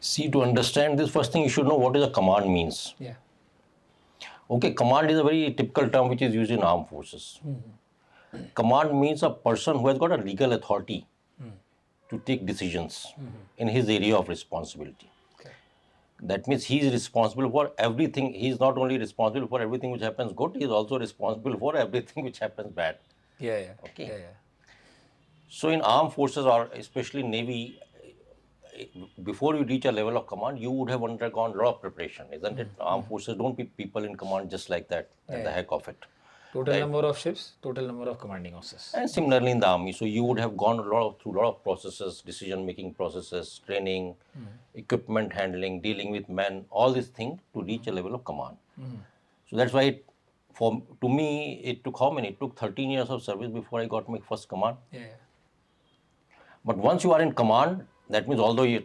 S1: See, to understand this, first thing you should know what is a command means.
S2: Yeah.
S1: Okay, command is a very typical term which is used in armed forces. Command means a person who has got a legal authority to take decisions in his area of responsibility.
S2: Okay.
S1: That means he is responsible for everything. He is not only responsible for everything which happens good, he is also responsible for everything which happens bad.
S2: Yeah.
S1: Okay.
S2: Yeah.
S1: So in armed forces, or especially Navy, before you reach a level of command, you would have undergone a lot of preparation, isn't it? Armed forces don't pick people in command just like that, and the heck of it.
S2: Total number of ships, total number of commanding officers.
S1: And similarly in the army, so you would have gone through a lot of processes, decision-making processes, training, equipment handling, dealing with men, all these things to reach a level of command. So that's why, to me, it took how many? It took 13 years of service before I got my first command.
S2: Yeah.
S1: But once you are in command, that means although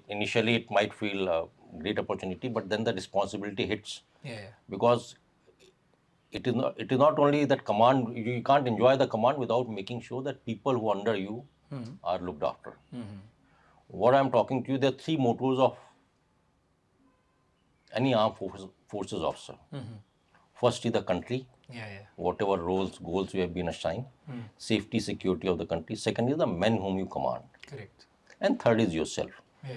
S1: initially it might feel a great opportunity, but then the responsibility hits.
S2: Yeah.
S1: Because it is not only that command, you can't enjoy the command without making sure that people who are under you are looked after. What I'm talking to you, there are three mottos of any armed forces officer. First is the country,
S2: Yeah.
S1: whatever goals you have been assigned. Safety, security of the country. Second is the men whom you command.
S2: Correct.
S1: And third is yourself.
S2: Yeah.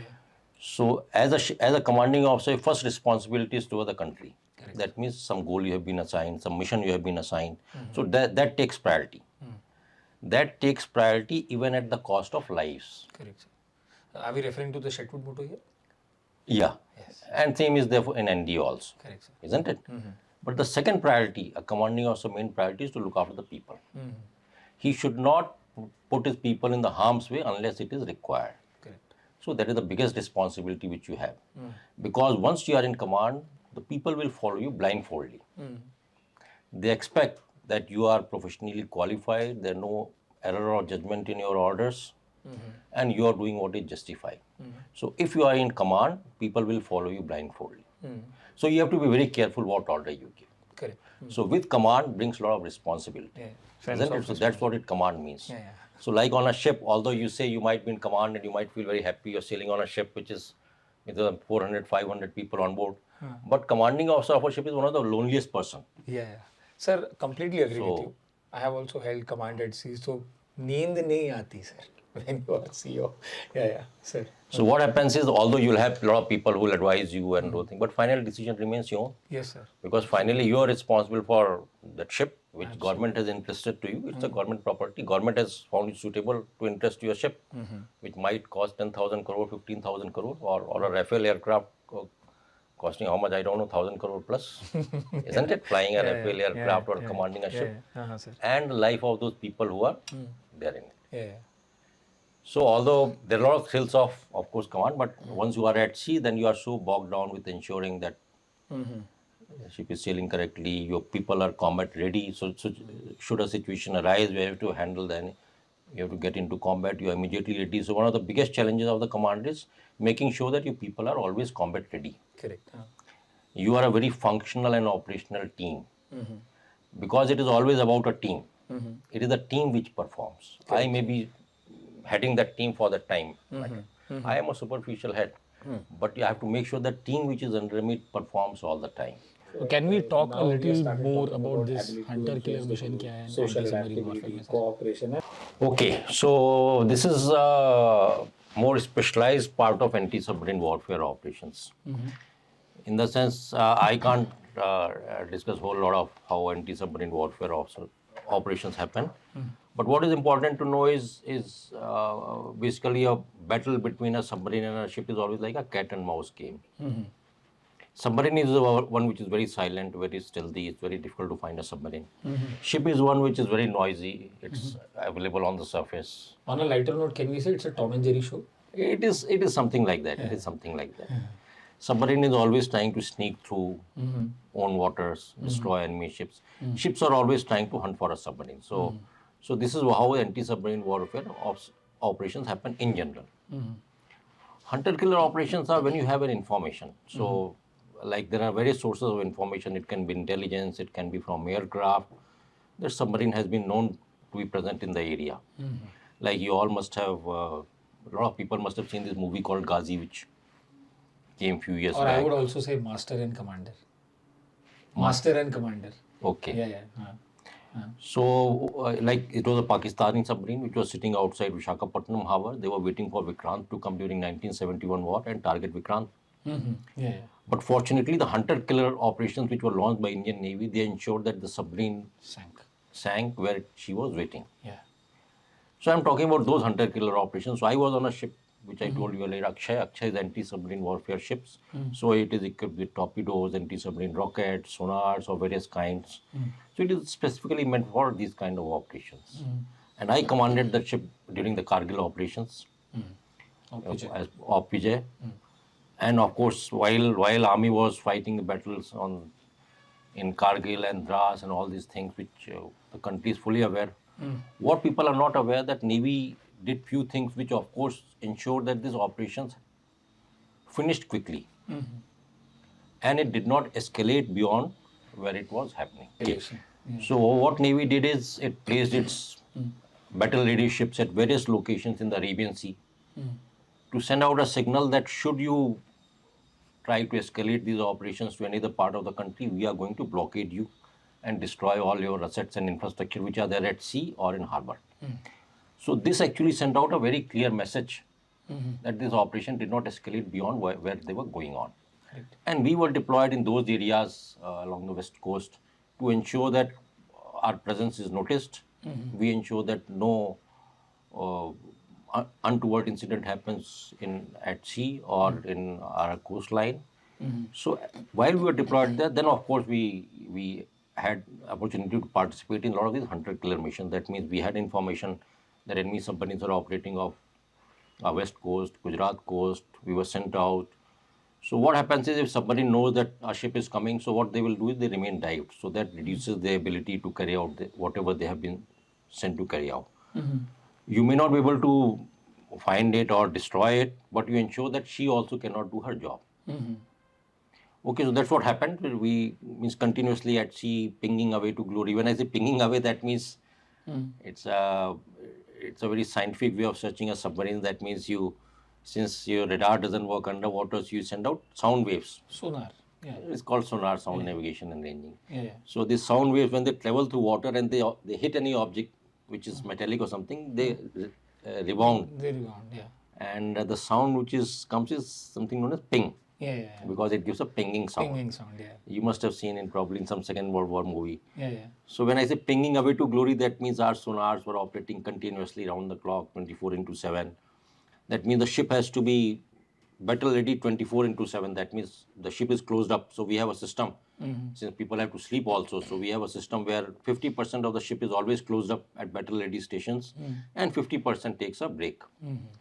S1: So as a commanding officer, first responsibility is toward the country.
S2: Correct.
S1: That means some goal you have been assigned, some mission you have been assigned. So that takes priority. That takes priority even at the cost of lives.
S2: Correct. Are we referring to the Shetwood motto here?
S1: Yeah.
S2: Yes.
S1: And same is there in ND also.
S2: Correct, sir.
S1: Isn't it? But the second priority, a commanding officer main priority is to look after the people. He should not put his people in the harm's way unless it is required.
S2: Correct.
S1: So that is the biggest responsibility which you have. Because once you are in command, the people will follow you blindfoldly. They expect that you are professionally qualified, there is no error or judgment in your orders, and you are doing what is justified. So if you are in command, people will follow you blindfoldly. So you have to be very careful what order you give.
S2: Correct.
S1: So with command brings a lot of responsibility.
S2: Yeah.
S1: Isn't it? So that's what it command means.
S2: Yeah.
S1: So like on a ship, although you say you might be in command and you might feel very happy, you're sailing on a ship which is with 400, 500 people on board. But commanding officer of a ship is one of the loneliest person.
S2: Yeah. Sir, completely agree with
S1: So-
S2: you. I have also held command at sea, so नींद नहीं आती sir when you are CEO. Yeah, sir.
S1: So what happens is, although you'll have a lot of people who will advise you and do things, but final decision remains your own.
S2: Yes, sir.
S1: Because finally you are responsible for that ship which government has entrusted to you. It's a government property. Government has found it suitable to entrust your ship, which might cost 10,000 crore, 15,000 crore, or a Rafale aircraft costing how much, I don't know, 1,000 crore plus. Isn't it? Flying a Rafale aircraft or commanding a ship.
S2: Sir.
S1: And the life of those people who are there in it.
S2: Yeah.
S1: So although there are a lot of thrills of course, command, but once you are at sea, then you are so bogged down with ensuring that the ship is sailing correctly, your people are combat ready. So should a situation arise where you have to handle then, you have to get into combat, you are immediately ready. So one of the biggest challenges of the command is making sure that your people are always combat ready.
S2: Correct.
S1: You are a very functional and operational team. Because it is always about a team. It is the team which performs. I may be heading that team for that time. I am a superficial head. But you have to make sure that team which is under me performs all the time.
S3: Can we talk a little more about this hunter-killer mission? क्या है
S2: Social
S3: anti-submarine warfare
S2: activity,
S3: में, sir?
S2: cooperation.
S1: Okay, so this is a more specialized part of anti-submarine warfare operations. In the sense, I can't discuss a whole lot of how anti-submarine warfare operations happen. But what is important to know is basically a battle between a submarine and a ship is always like a cat and mouse game. Submarine is one which is very silent, very stealthy. It's very difficult to find a submarine. Ship is one which is very noisy. It's available on the surface.
S2: On a lighter note, can we say it's a Tom and Jerry show?
S1: It is something like that. It is something like that. Submarine is always trying to sneak through own waters, destroy enemy ships. Ships are always trying to hunt for a submarine. So this is how anti-submarine warfare operations happen in general. Hunter-killer operations are when you have an information. So like there are various sources of information. It can be intelligence, it can be from aircraft. The submarine has been known to be present in the area. Like you all must have, a lot of people must have seen this movie called Ghazi, which came few years
S2: Or
S1: back.
S2: I would also say Master and Commander. Master and Commander.
S1: Okay.
S2: Yeah.
S1: So, like it was a Pakistani submarine which was sitting outside Visakhapatnam Harbor. They were waiting for Vikrant to come during 1971 war and target Vikrant.
S2: Yeah.
S1: But fortunately, the hunter-killer operations which were launched by Indian Navy, they ensured that the submarine sank where she was waiting.
S2: Yeah.
S1: So I'm talking about those hunter-killer operations. So I was on a ship which I told you earlier, Akshay. Akshay is anti-submarine warfare ships. So it is equipped with torpedoes, anti-submarine rockets, sonars of various kinds. So it is specifically meant for these kind of operations. And I commanded that ship during the Kargil operations
S2: Of
S1: Vijay. And of course, while army was fighting the battles in Kargil and Dras and all these things, which the country is fully aware. What people are not aware that Navy did few things which of course ensured that these operations finished quickly. And it did not escalate beyond where it was happening. So what Navy did is it placed its battle-ready ships at various locations in the Arabian Sea to send out a signal that should you try to escalate these operations to any other part of the country, we are going to blockade you and destroy all your assets and infrastructure which are there at sea or in harbor. So this actually sent out a very clear message that this operation did not escalate beyond where they were going on.
S2: Correct.
S1: And we were deployed in those areas along the west coast to ensure that our presence is noticed. We ensure that no untoward incident happens at sea or in our coastline. So while we were deployed there, then of course we had opportunity to participate in a lot of these hunter-killer missions. That means we had information that enemy submarines are operating off our west coast, Gujarat coast. We were sent out. So what happens is if submarine knows that a ship is coming, so what they will do is they remain dived. So that reduces their ability to carry out whatever they have been sent to carry out. You may not be able to find it or destroy it, but you ensure that she also cannot do her job. Okay, so that's what happened. We means continuously at sea, pinging away to glory. When I say pinging away, that means it's a very scientific way of searching a submarine. That means since your radar doesn't work underwater, so you send out sound waves.
S2: Sonar. Yeah.
S1: It's called sonar, sound navigation and ranging.
S2: Yeah.
S1: So these sound waves, when they travel through water and they hit any object which is metallic or something, they rebound.
S2: They rebound. Yeah.
S1: And the sound which comes is something known as ping.
S2: Yeah.
S1: Because it gives a pinging sound.
S2: Pinging sound. Yeah.
S1: You must have seen probably in some Second World War movie.
S2: Yeah.
S1: So when I say pinging away to glory, that means our sonars were operating continuously round the clock, 24/7. That means the ship has to be battle ready 24/7. That means the ship is closed up. So we have a system. Since people have to sleep also, so we have a system where 50% of the ship is always closed up at battle ready stations, and 50% takes a break.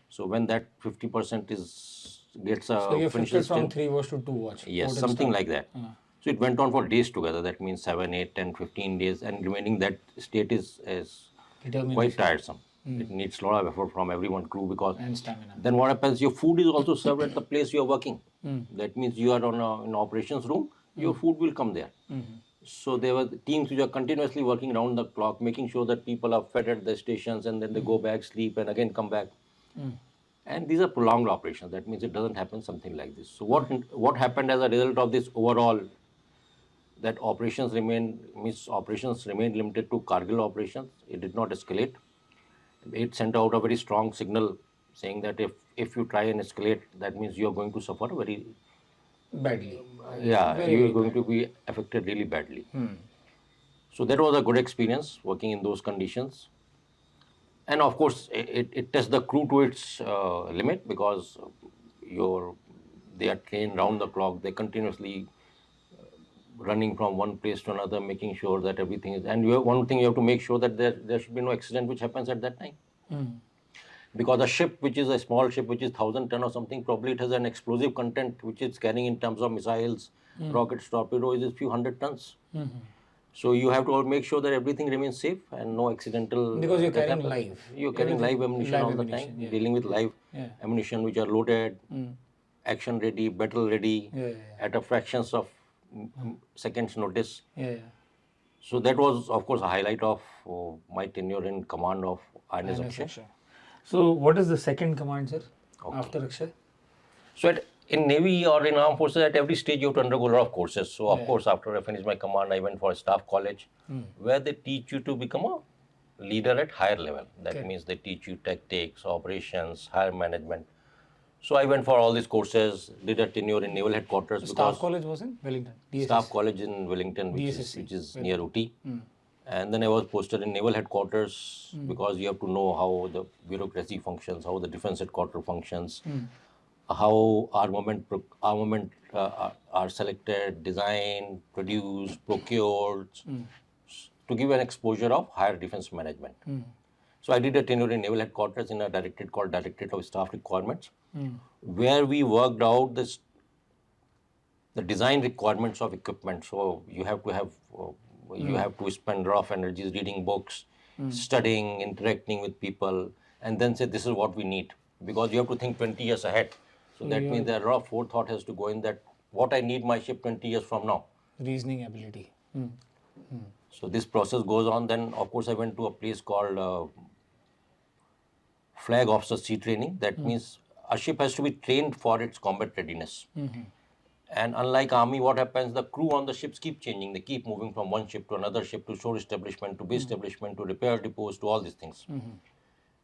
S1: So when that 50% gets a
S2: So you
S1: finishes
S2: shifted from 3 watch to 2 watch.
S1: yes, something like that. So it went on for days together. That means 7, 8, 10, 15 days, and remaining that state is quite tiresome. It needs a lot of effort from everyone, crew, because
S2: And stamina.
S1: then what happens? Your food is also served at the place you are working. That means you are in an operations room. Your food will come there. So there were teams which are continuously working round the clock, making sure that people are fed at the stations, and then they go back, sleep, and again come back. And these are prolonged operations. That means it doesn't happen something like this. So what happened as a result of this overall? That operations remained limited to Kargil operations. It did not escalate. It sent out a very strong signal saying that if you try and escalate, that means you are going to suffer very
S2: Badly.
S1: you are going to be affected really badly. So that was a good experience working in those conditions. And of course, it tests the crew to its limit, because they are trained round the clock. They continuously running from one place to another, making sure that everything is. And one thing you have to make sure that there should be no accident which happens at that time. Because a ship which is a small ship which is 1,000 ton or something, probably it has an explosive content which it's carrying in terms of missiles, rockets, torpedoes, is few hundred tons. So you have to make sure that everything remains safe and no accidental.
S2: Because you're carrying live.
S1: You're carrying live ammunition all the time, dealing with live ammunition which are loaded, action ready, battle ready, at a fractions of seconds notice. So that was, of course, a highlight of my tenure in command of INS Akshay.
S2: So what is the second command, sir?
S1: Okay.
S2: After Akshay?
S1: So in Navy or in armed forces, at every stage you have to undergo a lot of courses. So of course, after I finished my command, I went for a staff college where they teach you to become a leader at higher level. That means they teach you tactics, operations, higher management. So I went for all these courses, did a tenure in Naval Headquarters.
S2: Staff college was in Wellington. DSS.
S1: Staff college in Wellington, which is near Ooty. And then I was posted in Naval Headquarters because you have to know how the bureaucracy functions, how the defense headquarters functions, how armament are selected, designed, produced, procured, to give an exposure of higher defense management. So I did a tenure in Naval Headquarters in a directorate called Directorate of Staff Requirements, where we worked out the design requirements of equipment. So you have to have you have to spend a lot of energies reading books, studying, interacting with people, and then say this is what we need, because you have to think 20 years ahead. So that means there are a lot of forethought has to go in that what I need my ship 20 years from now.
S2: Reasoning ability.
S1: So this process goes on. Then of course I went to a place called Flag Officer Sea Training. That means a ship has to be trained for its combat readiness. And unlike army, what happens, the crew on the ships keep changing. They keep moving from one ship to another ship, to shore establishment, to base establishment, to repair depots, to all these things.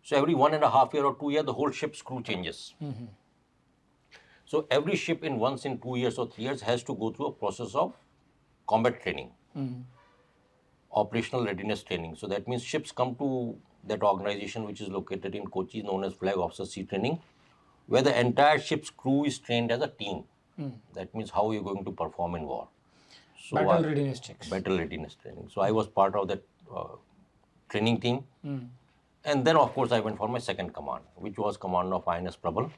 S1: So every 1.5 year or 2 years, the whole ship's crew changes. So every ship in once in 2 years or 3 years has to go through a process of combat training, operational readiness training. So that means ships come to that organization which is located in Kochi, known as Flag Officer Sea Training, where the entire ship's crew is trained as a team. That means how you're going to perform in war. So
S2: Battle readiness checks.
S1: Battle readiness training. So I was part of that training team. And then of course I went for my second command, which was command of INS Prabal.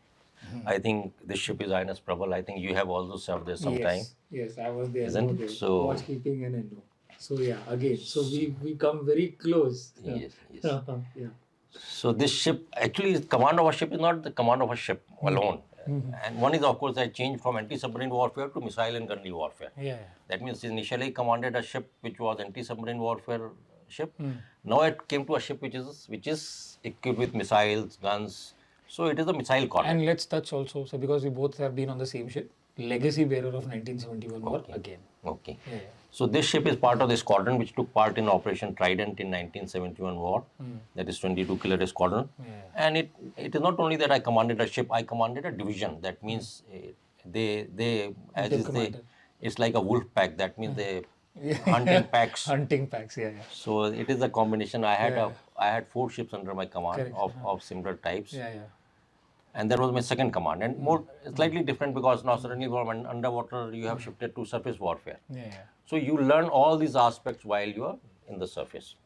S1: I think this ship is INS Prabal. I think you have also served there sometime.
S2: Yes, I was there.
S1: Isn't it? So
S2: watchkeeping and Indo. So yeah, again, so we come very close.
S1: yes.
S2: Yeah.
S1: So this ship, actually command of a ship is not the command of a ship alone. And one is of course I changed from anti-submarine warfare to missile and gunnery warfare. That means initially I commanded a ship which was anti-submarine warfare ship. Now it came to a ship which is equipped with missiles, guns. So it is a missile corps.
S2: And let's touch also, so because we both have been on the same ship, legacy bearer of 1971 war again.
S1: Okay. So this ship is part of the squadron which took part in Operation Trident in 1971 war. That is 22 killer squadron. And it is not only that I commanded a ship, I commanded a division. That means it's like a wolf pack. That means they hunting packs.
S2: Hunting packs,
S1: So it is a combination. I had 4 ships under my command of similar types. And that was my second command, and more slightly different because now suddenly from underwater you have shifted to surface warfare. So you learn all these aspects while you are in the surface.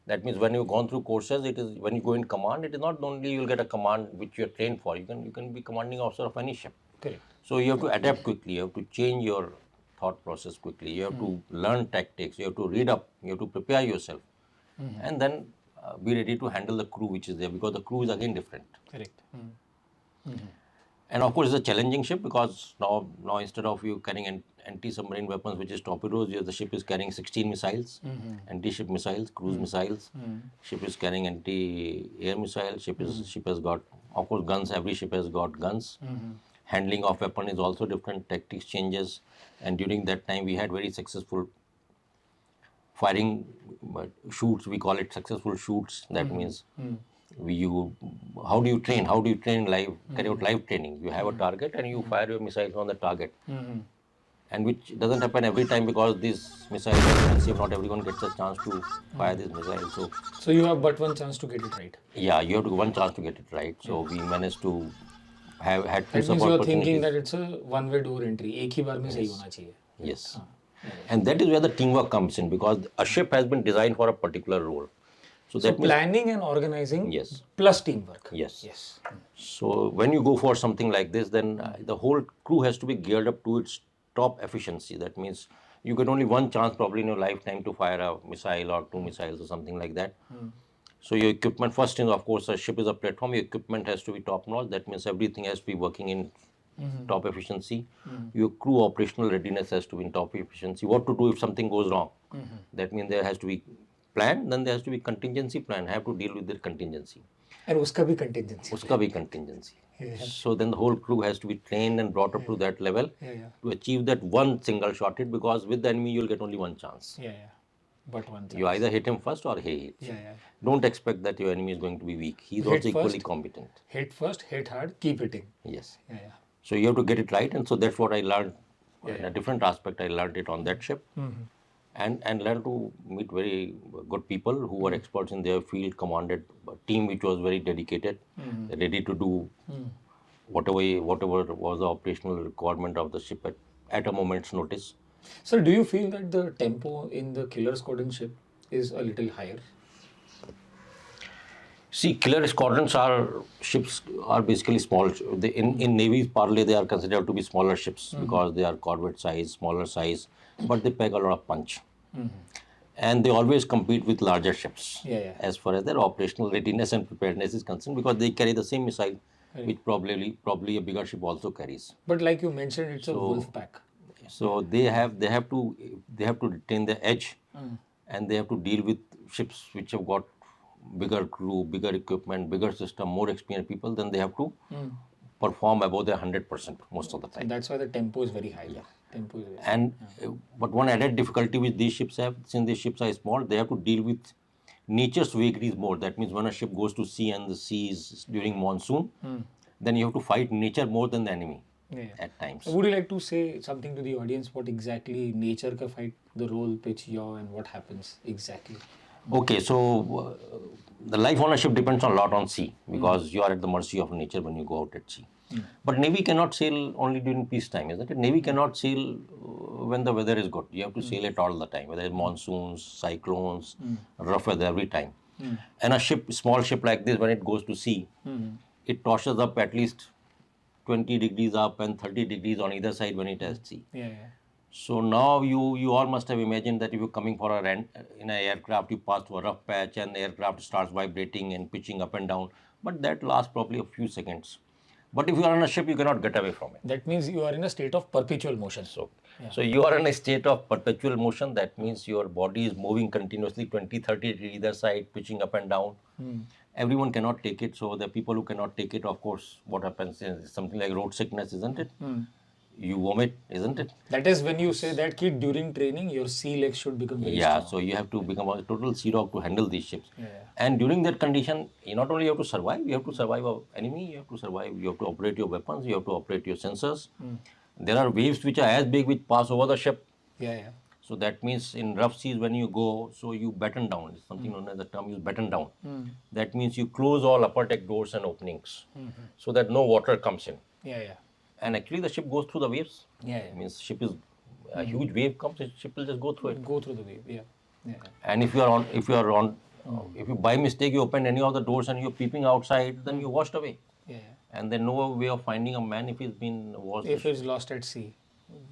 S1: That means when you've gone through courses, it is when you go in command, it is not only you'll get a command which you are trained for. You can be commanding officer of any ship.
S2: Correct.
S1: So you have to adapt quickly. You have to change your thought process quickly. You have to learn tactics. You have to read up. You have to prepare yourself, and then be ready to handle the crew which is there, because the crew is again different.
S2: Correct.
S1: And of course, it's a challenging ship because now instead of you carrying anti-submarine weapons, which is torpedoes, the ship is carrying 16 missiles, anti-ship missiles, cruise missiles. Ship is carrying anti-air missiles. Ship has got, of course, guns. Every ship has got guns. Handling of weapon is also different. Tactics changes, and during that time we had very successful firing shoots. We call it successful shoots. That means how do you train? How do you train live? Carry out live training. You have a target and you fire your missiles on the target, and which doesn't happen every time because these missiles are expensive. Not everyone gets a chance to fire these missiles.
S2: So you have but one chance to get it right.
S1: Yeah, you have one chance to get it right. So we managed to had two
S2: That means
S1: support
S2: you are thinking
S1: opportunities.
S2: that it's a one-way door entry. एक ही बार में सही होना चाहिए.
S1: Yes. And that is where the teamwork comes in, because a ship has been designed for a particular role. So
S2: So
S1: that means,
S2: planning and organizing
S1: Yes.
S2: plus teamwork.
S1: yes. So when you go for something like this, then the whole crew has to be geared up to its top efficiency. That means you get only one chance probably in your lifetime to fire a missile or 2 missiles or something like that. So your equipment, first thing, of course, a ship is a platform. Your equipment has to be top notch. That means everything has to be working in top efficiency. Your crew operational readiness has to be in top efficiency. What to do if something goes wrong? That means there has to be plan. Then there has to be contingency plan. Have to deal with the contingency.
S2: And uska bhi contingency.
S1: Uska bhi contingency.
S2: Yeah.
S1: So then the whole crew has to be trained and brought up to that level to achieve that one single shot hit, because with the enemy you'll get only one chance.
S2: But one
S1: You either hit him first or he hits. Don't expect that your enemy is going to be weak. He's
S2: Hit
S1: also equally
S2: first.
S1: competent.
S2: Hit first, hit hard, keep hitting.
S1: Yes. So you have to get it right, and so that's what I learned.
S2: Yeah,
S1: In a different aspect, I learned it on that ship, and learned to meet very good people who were experts in their field, commanded a team which was very dedicated, ready to do whatever was the operational requirement of the ship at a moment's notice.
S2: Sir, do you feel that the tempo in the killer squadron ship is a little higher?
S1: See, killer squadrons ships are basically small. In Navy's parley, they are considered to be smaller ships because they are Corvette size, smaller size, but they pack a lot of punch. And they always compete with larger ships as far as their operational readiness and preparedness is concerned, because they carry the same missile, which probably a bigger ship also carries.
S2: But like you mentioned, it's a wolf pack.
S1: So they have to retain the edge, and they have to deal with ships which have got bigger crew, bigger equipment, bigger system, more experienced people. Then they have to perform above their 100% most of the time.
S2: And that's why the tempo is very high. Tempo is very high.
S1: And but one added difficulty which these ships have, since these ships are small, they have to deal with nature's vagaries more. That means when a ship goes to sea and the sea is during monsoon, then you have to fight nature more than the enemy at times.
S2: Would you like to say something to the audience? What exactly nature ka fight, the role pitch yaw, and what happens exactly?
S1: Okay, so the life on a ship depends a lot on sea, because you are at the mercy of nature when you go out at sea. But Navy cannot sail only during peacetime, isn't it? Navy cannot sail when the weather is good. You have to sail it all the time, whether it's monsoons, cyclones, rough weather, every time. And a small ship like this, when it goes to sea, it tosses up at least 20 degrees up and 30 degrees on either side when it has sea. So now you all must have imagined that if you're coming for a rent in an aircraft, you pass through a rough patch and the aircraft starts vibrating and pitching up and down. But that lasts probably a few seconds. But if you are on a ship, you cannot get away from it.
S2: That means you are in a state of perpetual motion.
S1: So you are in a state of perpetual motion. That means your body is moving continuously 20, 30 degrees either side, pitching up and down. Everyone cannot take it. So the people who cannot take it, of course, what happens is something like road sickness, isn't it? You vomit, isn't it?
S2: That is when you say that kid during training, your sea legs should become very strong.
S1: So you have to become a total sea dog to handle these ships. And during that condition, you not only have to survive, you have to survive an enemy, you have to survive, you have to operate your weapons, you have to operate your sensors. There are waves which are as big which pass over the ship. So that means in rough seas when you go, so you batten down. It's something known as the term, you batten down. That means you close all upper deck doors and openings so that no water comes in. And actually the ship goes through the waves. It means ship is a huge wave comes, the ship will just go through it.
S2: Go through the wave.
S1: And if you by mistake you open any of the doors and you're peeping outside, then you're washed away. And there's no way of finding a man if he's been washed.
S2: If he's lost at sea,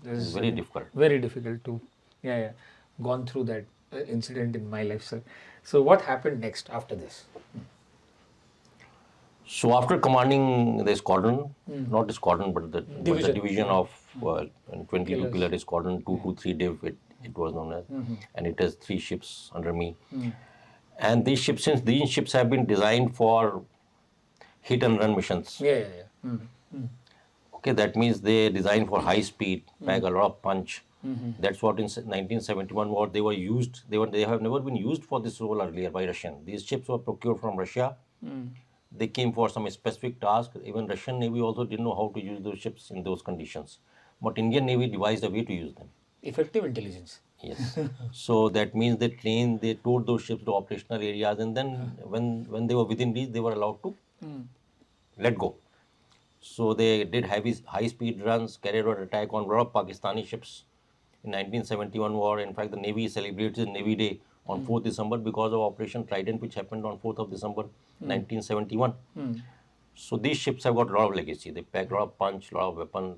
S1: it's very difficult.
S2: Very difficult to. Gone through that incident in my life, sir. So what happened next after this?
S1: So after commanding the squadron, not the squadron, but the division of 22 Killer Squadron 223 Div, it was known as, and it has 3 ships under me. And these ships, since these ships have been designed for hit and run missions. Okay, that means they designed for high speed, pack a lot of punch. That's what in 1971 war they were used. They have never been used for this role earlier by Russian. These ships were procured from Russia. They came for some specific task. Even Russian Navy also didn't know how to use those ships in those conditions. But Indian Navy devised a way to use them.
S2: Effective intelligence.
S1: Yes. So that means they towed those ships to operational areas, and then when they were within reach, they were allowed to let go. So they did high speed runs, carried out attack on a lot of Pakistani ships in 1971 war. In fact, the Navy celebrated Navy Day on 4th December because of Operation Trident, which happened on 4th of December 1971. So these ships have got a lot of legacy. They pack a lot of punch, a lot of weapon,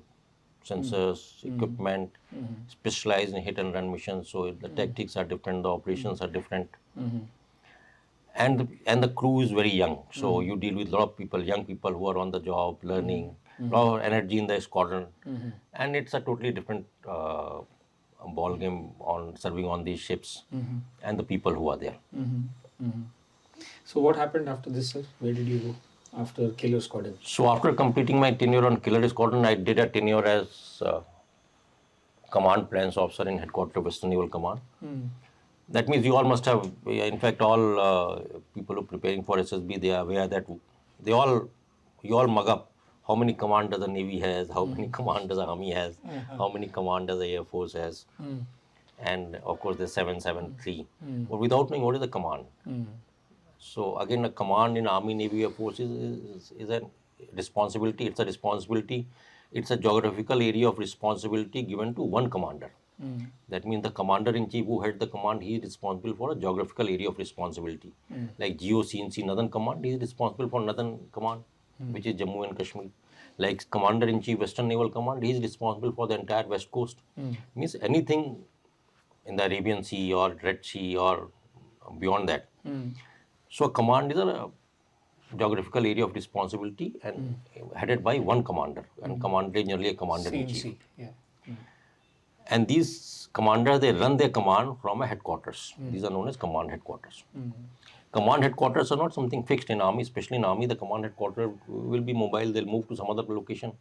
S1: sensors, equipment, specialized in hit and run missions. So the tactics are different, the operations are different. And the crew is very young. So you deal with a lot of people, young people who are on the job, learning, a lot of energy in the squadron. And it's a totally different ball game on serving on these ships and the people who are there.
S2: So what happened after this, sir? Where did you go after Killer Squadron?
S1: So after completing my tenure on Killer Squadron, I did a tenure as Command Plans Officer in Headquarters Western Naval Command. That means you all must have, in fact, all people who are preparing for SSB, they are aware that you all mug up how many commanders the Navy has, how many commanders the Army has, how many commanders the Air Force has, and of course the 773. But without knowing what is the command. So again, a command in Army, Navy, Air Force is a responsibility. It's a responsibility. It's a geographical area of responsibility given to one commander. That means the commander-in-chief who head the command, he is responsible for a geographical area of responsibility. Like GOC&C Northern Command, he is responsible for Northern Command, which is Jammu and Kashmir. Like Commander-in-Chief Western Naval Command, he is responsible for the entire West Coast. Means anything in the Arabian Sea or Red Sea or beyond that. So a command is a geographical area of responsibility and headed by one commander. And commander is generally a commander-in-chief. And these commanders, they run their command from a headquarters. These are known as command headquarters. Command headquarters are not something fixed in Army, especially in Army. The command headquarters will be mobile. They'll move to some other location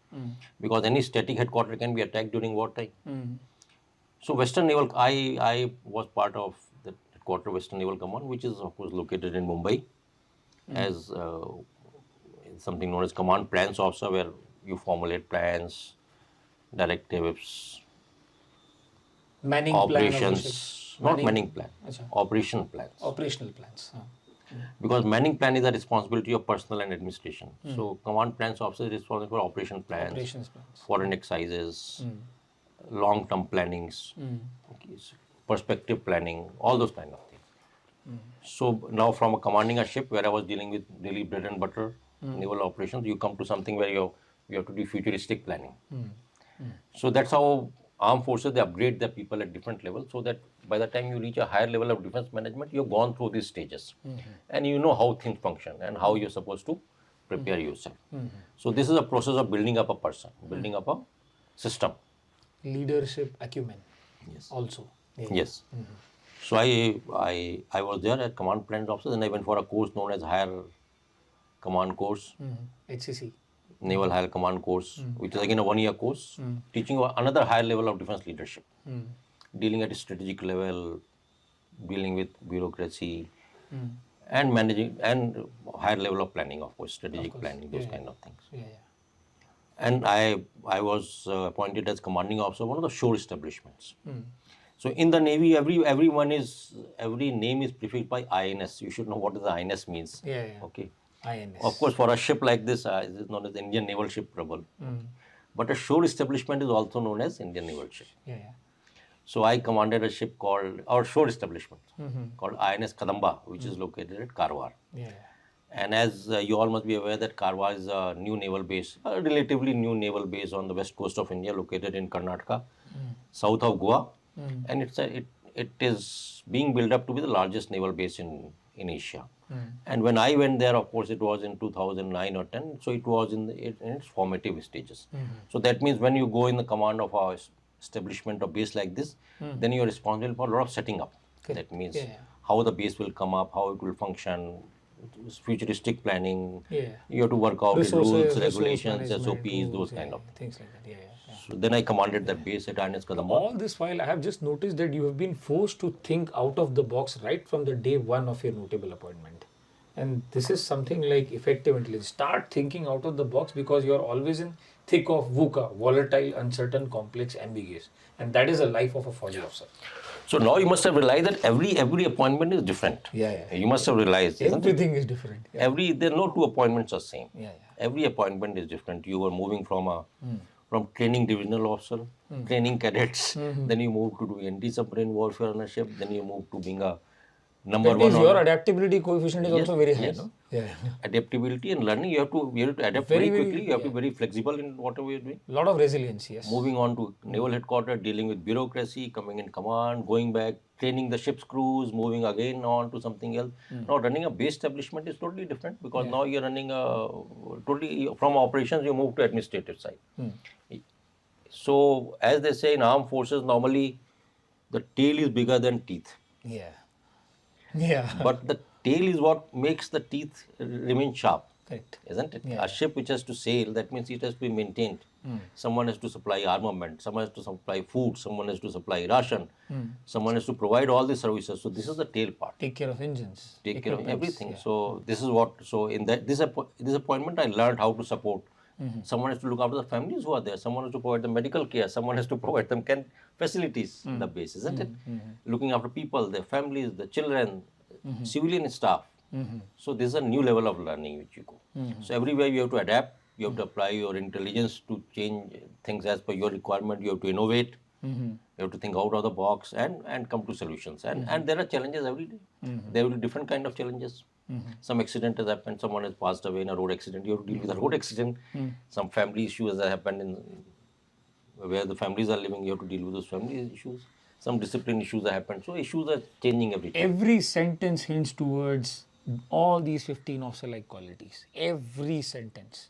S1: because any static headquarters can be attacked during wartime. So Western Naval, I was part of the headquarters Western Naval Command, which is of course located in Mumbai, as something known as Command Plans Officer, where you formulate plans, directives,
S2: Manning
S1: operations,
S2: plan
S1: not manning plan, operational plans.
S2: Operational plans.
S1: Because manning plan is a responsibility of personnel and administration. So command plans officer is responsible for operation plans, foreign exercises, long-term plannings, perspective planning, all those kind of things. So now from a commanding a ship where I was dealing with daily bread and butter naval operations, you come to something where you have to do futuristic planning. So that's how armed forces, they upgrade their people at different levels, so that by the time you reach a higher level of defense management, you've gone through these stages and you know how things function and how you're supposed to prepare yourself. So this is a process of building up a person, building up a system.
S2: Leadership acumen.
S1: Yes.
S2: Also.
S1: Yes. So I was there at command plans officer, and I went for a course known as Higher Command Course.
S2: HCC.
S1: Naval Higher Command Course, which is again a one-year course, teaching you another higher level of defense leadership, dealing at a strategic level, dealing with bureaucracy, and managing, and higher level of planning, of course, strategic planning, those kind of things. And I was appointed as commanding officer of one of the shore establishments. So in the Navy, every name is prefixed by INS. You should know what the INS means. Okay.
S2: INS.
S1: Of course, for a ship like this, it is known as Indian Naval Ship Prabal. But a shore establishment is also known as Indian Naval Ship. So I commanded a ship called, our shore establishment, called INS Kadamba, which is located at Karwar. And as you all must be aware that Karwar is a new naval base, a relatively new naval base on the west coast of India, located in Karnataka, south of Goa. And it is being built up to be the largest naval base in Asia. And when I went there, of course, it was in 2009 or 10, so it was in its formative stages. So that means when you go in the command of our establishment or base like this, then you are responsible for a lot of setting up. That means how the base will come up, how it will function, futuristic planning. You have to work out rules, regulations, SOPs, those kind of
S2: things like that.
S1: So then I commanded that base at INS Kadamba.
S2: All this while, I have just noticed that you have been forced to think out of the box right from the day one of your notable appointment. And this is something like effective intelligence. Start thinking out of the box because you are always in thick of VUCA, volatile, uncertain, complex, ambiguous. And that is the life of a 40 officer.
S1: So now you must have realized that every appointment is different. You must have realized.
S2: Everything is different.
S1: There are no two appointments are same. Every appointment is different. You are moving from training divisional officer, training cadets, then you move to do anti-submarine warfare on a ship, then you move to being a number one.
S2: Your adaptability coefficient is also very high, no?
S1: Adaptability and learning, you have to adapt very quickly. You have to be very flexible in whatever you're doing.
S2: A lot of resilience, yes.
S1: Moving on to naval headquarters, dealing with bureaucracy, coming in command, going back, training the ship's crews, moving again on to something else. Now running a base establishment is totally different because now you're running totally from operations, you move to administrative side. So as they say in armed forces, normally the tail is bigger than teeth. But the tail is what makes the teeth remain sharp.
S2: Correct.
S1: Isn't it?
S2: Yeah.
S1: A ship which has to sail, that means it has to be maintained. Someone has to supply armament, someone has to supply food, someone has to supply ration, someone has to provide all the services. So this is the tail part.
S2: Take care of engines.
S1: Take care of
S2: equipments,
S1: everything.
S2: yeah.
S1: So this is what. So in that this appointment, I learned how to support. Someone has to look after the families who are there. Someone has to provide them medical care. Someone has to provide them facilities in the base, isn't it? Looking after people, their families, the children, civilian staff. So this is a new level of learning which you go. So everywhere you have to adapt. You have to apply your intelligence to change things as per your requirement. You have to innovate. You have to think out of the box and come to solutions. And there are challenges every day. There will be different kind of challenges. Some accident has happened. Someone has passed away in a road accident. You have to deal with a road accident. Some family issues that happened in where the families are living. You have to deal with those family issues. Some discipline issues that happened. So issues are changing every day.
S3: Every sentence hints towards all these 15 officer-like qualities. Every sentence.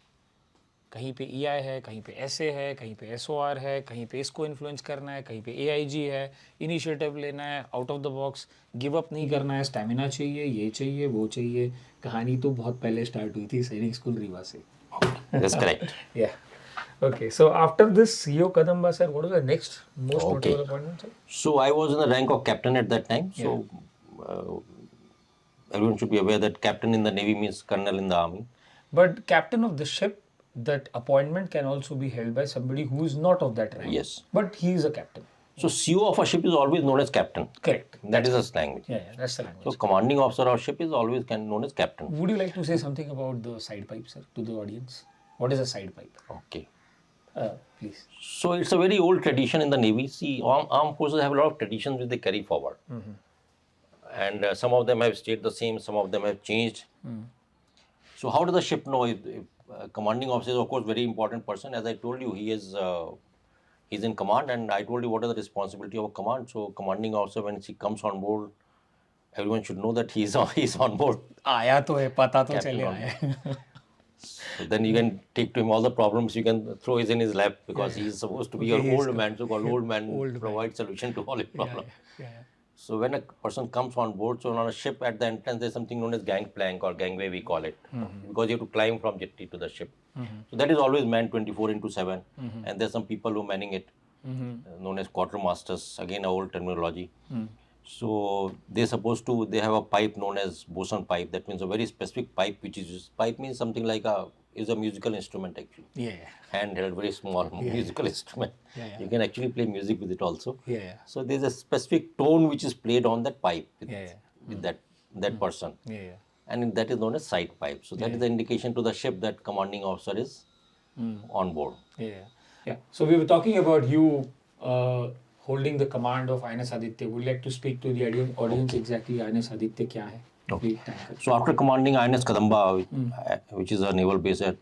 S3: कहीं पे EI है, कहीं पे SA है, कहीं पे SOR है, कहीं पे इसको इन्फ्लुएंस करना है, कहीं पे AIG है, इनिशिएटिव लेना है, out of the box, give up नहीं करना है, स्टैमिना चाहिए, ये चाहिए, वो चाहिए. कहानी तो बहुत पहले स्टार्ट हुई थी सैनिक स्कूल रीवा से.
S1: That's correct.
S2: Yeah. Okay. So after this, CEO Kadamba sir, what was the next most
S1: Okay.
S2: notable appointment, sir?
S1: So I was in the rank of captain at that time. So everyone should be aware that captain in the Navy means colonel in the army.
S2: But captain of the ship, that appointment can also be held by somebody who is not of that rank.
S1: Yes.
S2: But he is a captain.
S1: So CEO of a ship is always known as captain.
S2: Correct.
S1: That is a language.
S2: Yeah, that's the language.
S1: So commanding officer of ship is always known as captain.
S2: Would you like to say something about the side pipe, sir, to the audience? What is a side pipe?
S1: Okay.
S2: Please.
S1: So it's a very old tradition in the Navy. See, armed forces have a lot of traditions which they carry forward. And some of them have stayed the same, some of them have changed. So how does the ship know if commanding officer is of course very important person? As I told you, he is he's in command, and I told you what is the responsibility of a command. So commanding officer, when he comes on board, everyone should know that he's on board.
S3: आया तो है, पता तो
S1: Captain
S3: चले
S1: on
S3: आया.
S1: So then you can take to him all the problems you can throw is in his lap, because he is supposed to be your old man, so called old man, provide solution to all your problems. So when a person comes on board, so on a ship at the entrance there's something known as gangplank or gangway we call it, because you have to climb from jetty to the ship. So that is always manned 24/7, and there's some people who manning it, known as quartermasters, again a old terminology. So they have a pipe known as bosun pipe. That means a very specific pipe which is used. Pipe means something like is a musical instrument actually. Handheld, very small musical instrument. You can actually play music with it also. So there's a specific tone which is played on that pipe with that person. And that is known as side pipe. So that is the indication to the ship that commanding officer is on board.
S2: Yeah. So we were talking about you holding the command of INS Aditya. Would you like to speak to the audience exactly INS Aditya kya hai?
S1: Okay. So after commanding INS Kadamba, which is a naval base at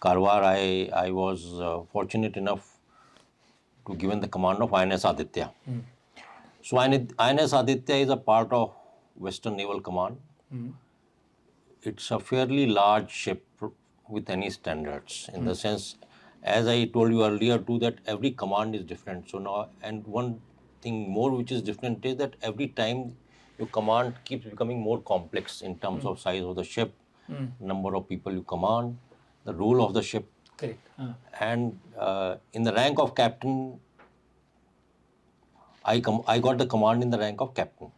S1: Karwar, I was fortunate enough to given the command of INS Aditya. So INS Aditya is a part of Western Naval Command. It's a fairly large ship with any standards, in the sense, as I told you earlier too, that every command is different. So now, and one thing more which is different is that every time your command keeps becoming more complex in terms of size of the ship, number of people you command, the role of the ship.
S2: Correct.
S1: And in the rank of captain, I got the command in the rank of captain.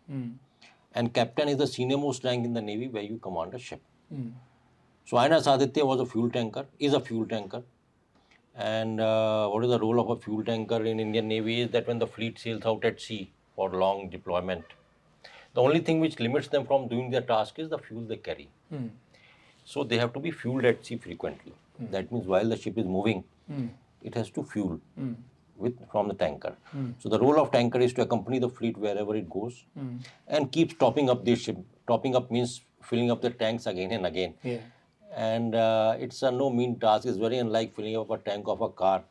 S1: And captain is the senior most rank in the Navy where you command a ship. So INS Aditya is a fuel tanker. And what is the role of a fuel tanker in Indian Navy is that when the fleet sails out at sea for long deployment, the only thing which limits them from doing their task is the fuel they carry. So they have to be fueled at sea frequently. That means while the ship is moving, it has to fuel from the tanker. So the role of tanker is to accompany the fleet wherever it goes and keeps topping up the ship. Topping up means filling up the tanks again and again. And it's a no mean task. It's very unlike filling up a tank of a car.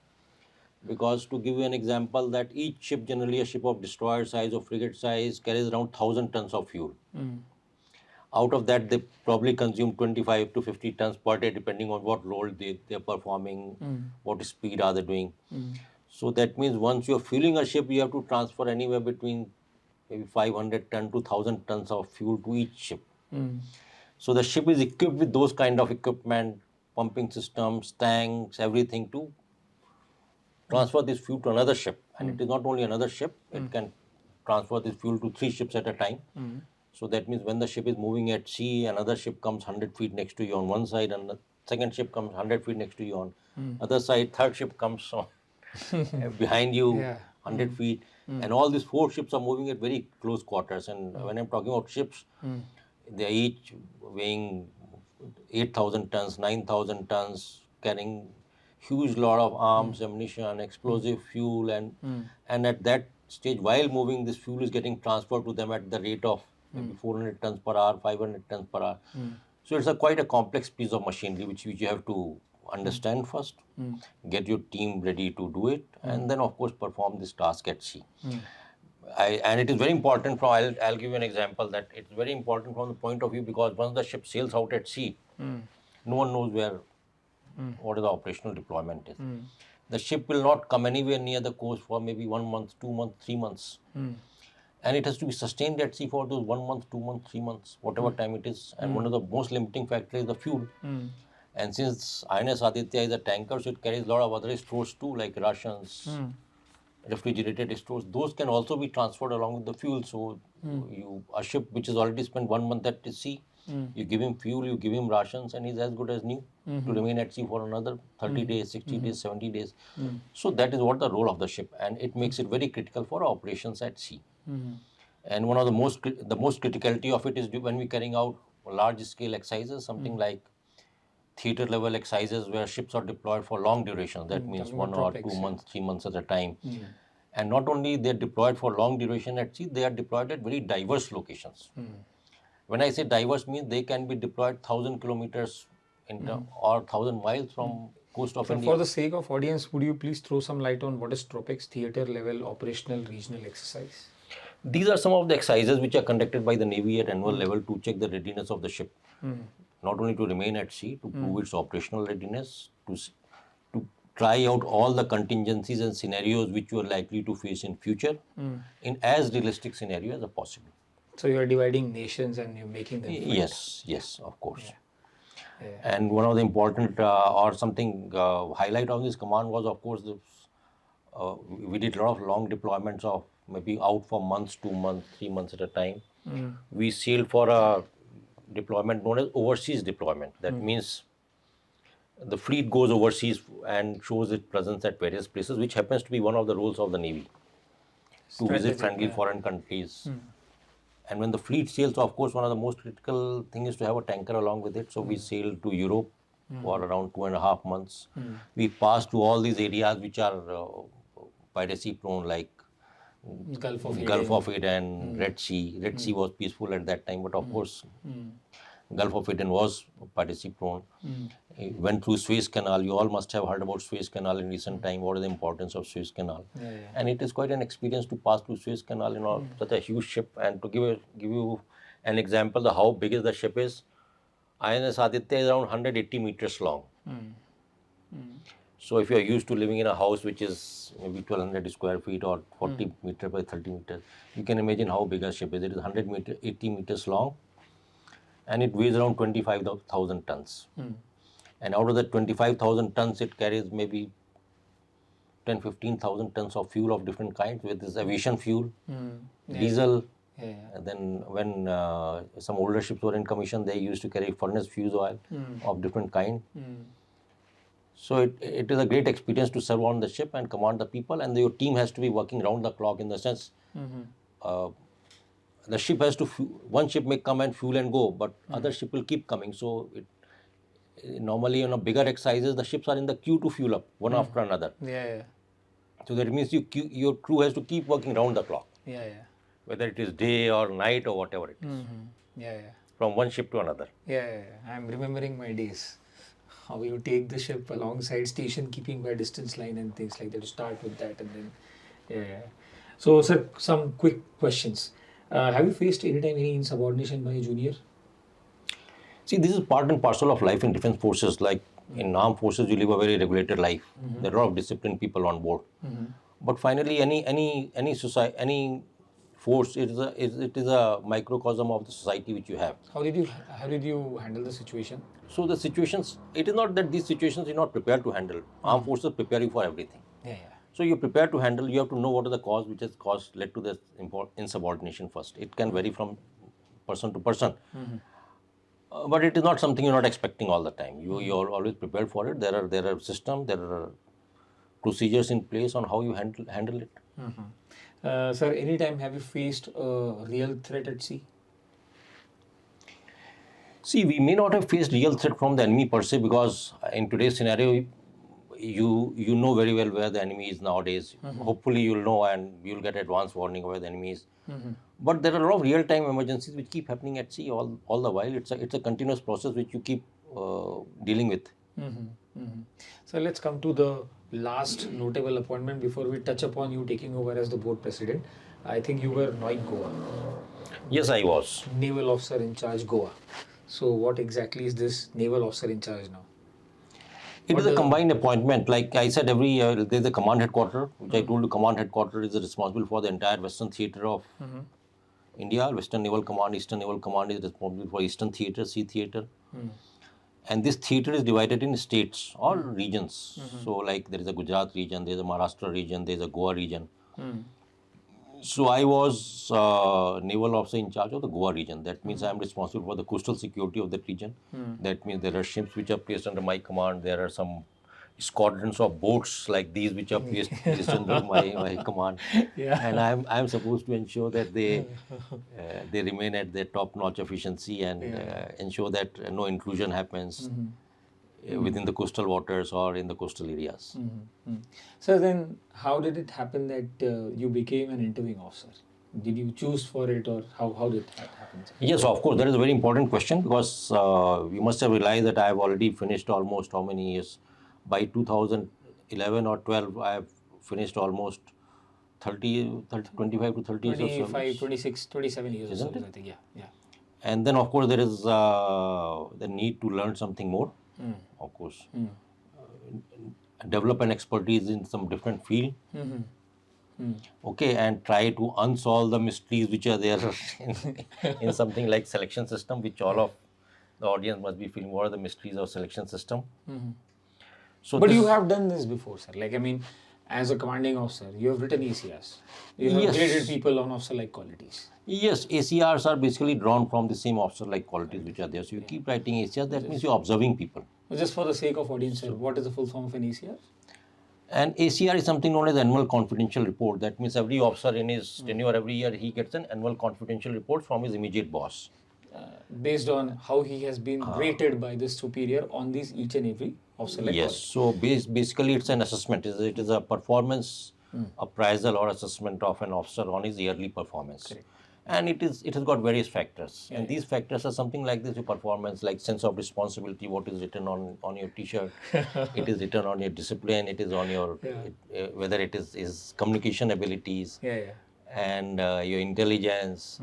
S1: Because to give you an example, that each ship, generally a ship of destroyer size or frigate size, carries around 1,000 tons of fuel. Out of that, they probably consume 25 to 50 tons per day, depending on what role they're performing, what speed are they doing. So that means once you're fueling a ship, you have to transfer anywhere between maybe 500 tons to 1,000 tons of fuel to each ship. So the ship is equipped with those kind of equipment, pumping systems, tanks, everything to transfer this fuel to another ship. And it is not only another ship, it can transfer this fuel to 3 ships at a time. So that means when the ship is moving at sea, another ship comes 100 feet next to you on one side, and the second ship comes 100 feet next to you on other side, third ship comes on behind you 100 feet, and all these 4 ships are moving at very close quarters. And when I'm talking about ships, they are each weighing 8,000 tons, 9,000 tons, carrying huge lot of arms, ammunition, explosive fuel, and at that stage, while moving, this fuel is getting transferred to them at the rate of maybe 400 tons per hour, 500 tons per hour. So it's quite a complex piece of machinery which you have to understand first, get your team ready to do it, and then of course perform this task at sea. And it is very important from, I'll give you an example that it's very important from the point of view, because once the ship sails out at sea, no one knows what is the operational deployment is. The ship will not come anywhere near the coast for maybe 1 month, 2 months, 3 months. And it has to be sustained at sea for those 1 month, 2 months, 3 months, whatever time it is. And one of the most limiting factors is the fuel. And since INS Aditya is a tanker, so it carries a lot of other stores too, like rations, refrigerated stores. Those can also be transferred along with the fuel. So a ship which has already spent 1 month at sea, you give him fuel, you give him rations, and he's as good as new to remain at sea for another 30 days, 60 days, 70 days. So that is what the role of the ship, and it makes it very critical for operations at sea. And one of the most criticality of it is when we're carrying out large scale exercises, something like theater level exercises where ships are deployed for long durations. That means 1 or 2 months, 3 months at a time. And not only they're deployed for long duration at sea, they are deployed at very diverse locations. When I say diverse, means they can be deployed 1,000 kilometers or 1,000 miles from coast of India.
S3: For the sake of audience, would you please throw some light on what is tropics, theater level, operational, regional exercise?
S1: These are some of the exercises which are conducted by the Navy at annual level to check the readiness of the ship. Not only to remain at sea, to prove its operational readiness, to try out all the contingencies and scenarios which you are likely to face in future in as realistic scenario as possible.
S3: So you are dividing nations and you're making them fight.
S1: Yes, of course. And one of the important or something highlight of this command was, of course, we did a lot of long deployments of maybe out for months, 2 months, 3 months at a time. We sailed for a deployment known as overseas deployment. That means the fleet goes overseas and shows its presence at various places, which happens to be one of the roles of the Navy, to visit friendly foreign countries. And when the fleet sails, of course, one of the most critical things is to have a tanker along with it. So we sailed to Europe for around 2.5 months. We passed through all these areas which are piracy prone, like Gulf of Aden, Red Sea. Red Sea was peaceful at that time, but of course, Gulf of Aden was piracy prone. Went through Suez Canal. You all must have heard about Suez Canal in recent time. What is the importance of Suez Canal? And it is quite an experience to pass through Suez Canal in such a huge ship. And to give you an example of how big is the ship is, INS Aditya is around 180 meters long. So if you are used to living in a house which is maybe 1,200 square feet or 40 meters by 30 meters, you can imagine how big a ship is. It is 180 meters long, and it weighs around 25,000 tons. And out of the 25,000 tons, it carries maybe 10,000-15,000 tons of fuel of different kinds, with this aviation fuel, diesel. Then when some older ships were in commission, they used to carry furnace fuse oil of different kind. So it is a great experience to serve on the ship and command the people, and your team has to be working round the clock, in the sense the ship has to, one ship may come and fuel and go, but other ship will keep coming. So normally in a bigger exercises, the ships are in the queue to fuel up one after another. So that means your crew has to keep working round the clock. Whether it is day or night or whatever it is. From one ship to another.
S3: I'm remembering my days. How you take the ship alongside station, keeping by distance line and things like that. To start with that, and then So, sir, some quick questions. Have you faced any insubordination by a junior?
S1: See, this is part and parcel of life in defense forces. Like in armed forces, you live a very regulated life. There are a lot of disciplined people on board. But finally, any society, any force. It is a microcosm of the society which you have.
S3: How did you handle the situation?
S1: So the situations, it is not that these situations you're not prepared to handle. Armed forces prepare you for everything.
S3: Yeah.
S1: So you're prepared to handle. You have to know what is the cause which has led to this insubordination first. It can vary from person to person. But it is not something you're not expecting all the time. You're always prepared for it. There are systems, there are procedures in place on how you handle it.
S3: Sir, anytime have you faced a real threat at sea?
S1: See, we may not have faced real threat from the enemy per se, because in today's scenario, you know very well where the enemy is nowadays. Hopefully you'll know and you'll get advance warning where the enemy is. But there are a lot of real-time emergencies which keep happening at sea all the while. It's a continuous process which you keep dealing with.
S3: So let's come to the last notable appointment before we touch upon you taking over as the board president. I think you were NOIC Goa,
S1: Yes, I was.
S3: naval officer in charge Goa. So what exactly is this naval officer in charge now?
S1: It is a combined appointment. Like I said, every year there is a command headquarter, which I told you, command headquarter is responsible for the entire Western theatre of India. Western Naval Command, Eastern Naval Command is responsible for Eastern Theatre, Sea Theatre. And this theatre is divided in states or regions. So like there is a Gujarat region, there is a Maharashtra region, there is a Goa region. So I was naval officer in charge of the Goa region. That means I am responsible for the coastal security of that region. That means there are ships which are placed under my command. There are some squadrons of boats like these which are placed under my command. And I am supposed to ensure that they remain at their top-notch efficiency and ensure that no intrusion happens within the coastal waters or in the coastal areas.
S3: So then how did it happen that you became an interviewing officer? Did you choose for it, or how did that happen?
S1: Yes, of course. That is a very important question, because you must have realized that I have already finished almost how many years? By 2011 or 12, I have finished almost 25 to 30 years of
S3: 25,
S1: service.
S3: 26, 27 years
S1: Isn't
S3: of service,
S1: it?
S3: I think. Yeah.
S1: And then, of course, there is the need to learn something more, of course. Develop an expertise in some different field. Okay, and try to unsolve the mysteries which are there in something like selection system, which all of the audience must be feeling. What are the mysteries of selection system? So
S3: But
S1: this-
S3: you have done this before, sir. Like, I mean, as a commanding officer, you have written ACRs. You have
S1: Yes.
S3: graded people on officer-like qualities.
S1: Yes, ACRs are basically drawn from the same officer-like qualities which are there. So you keep writing ACRs, that means you're observing people.
S3: Just for the sake of audience, sir, what is the full form of an ACR?
S1: And ACR is something known as annual confidential report. That means every officer in his tenure, every year, he gets an annual confidential report from his immediate boss.
S3: Based on how he has been rated by the superior on these each and every officer-like
S1: Yes, so basically it's an assessment. It is a performance appraisal or assessment of an officer on his yearly performance. And it has got various factors. And these factors are something like this: your performance, like sense of responsibility, what is written on your t-shirt, it is written on your discipline, it is on your, whether it is communication abilities, and your intelligence,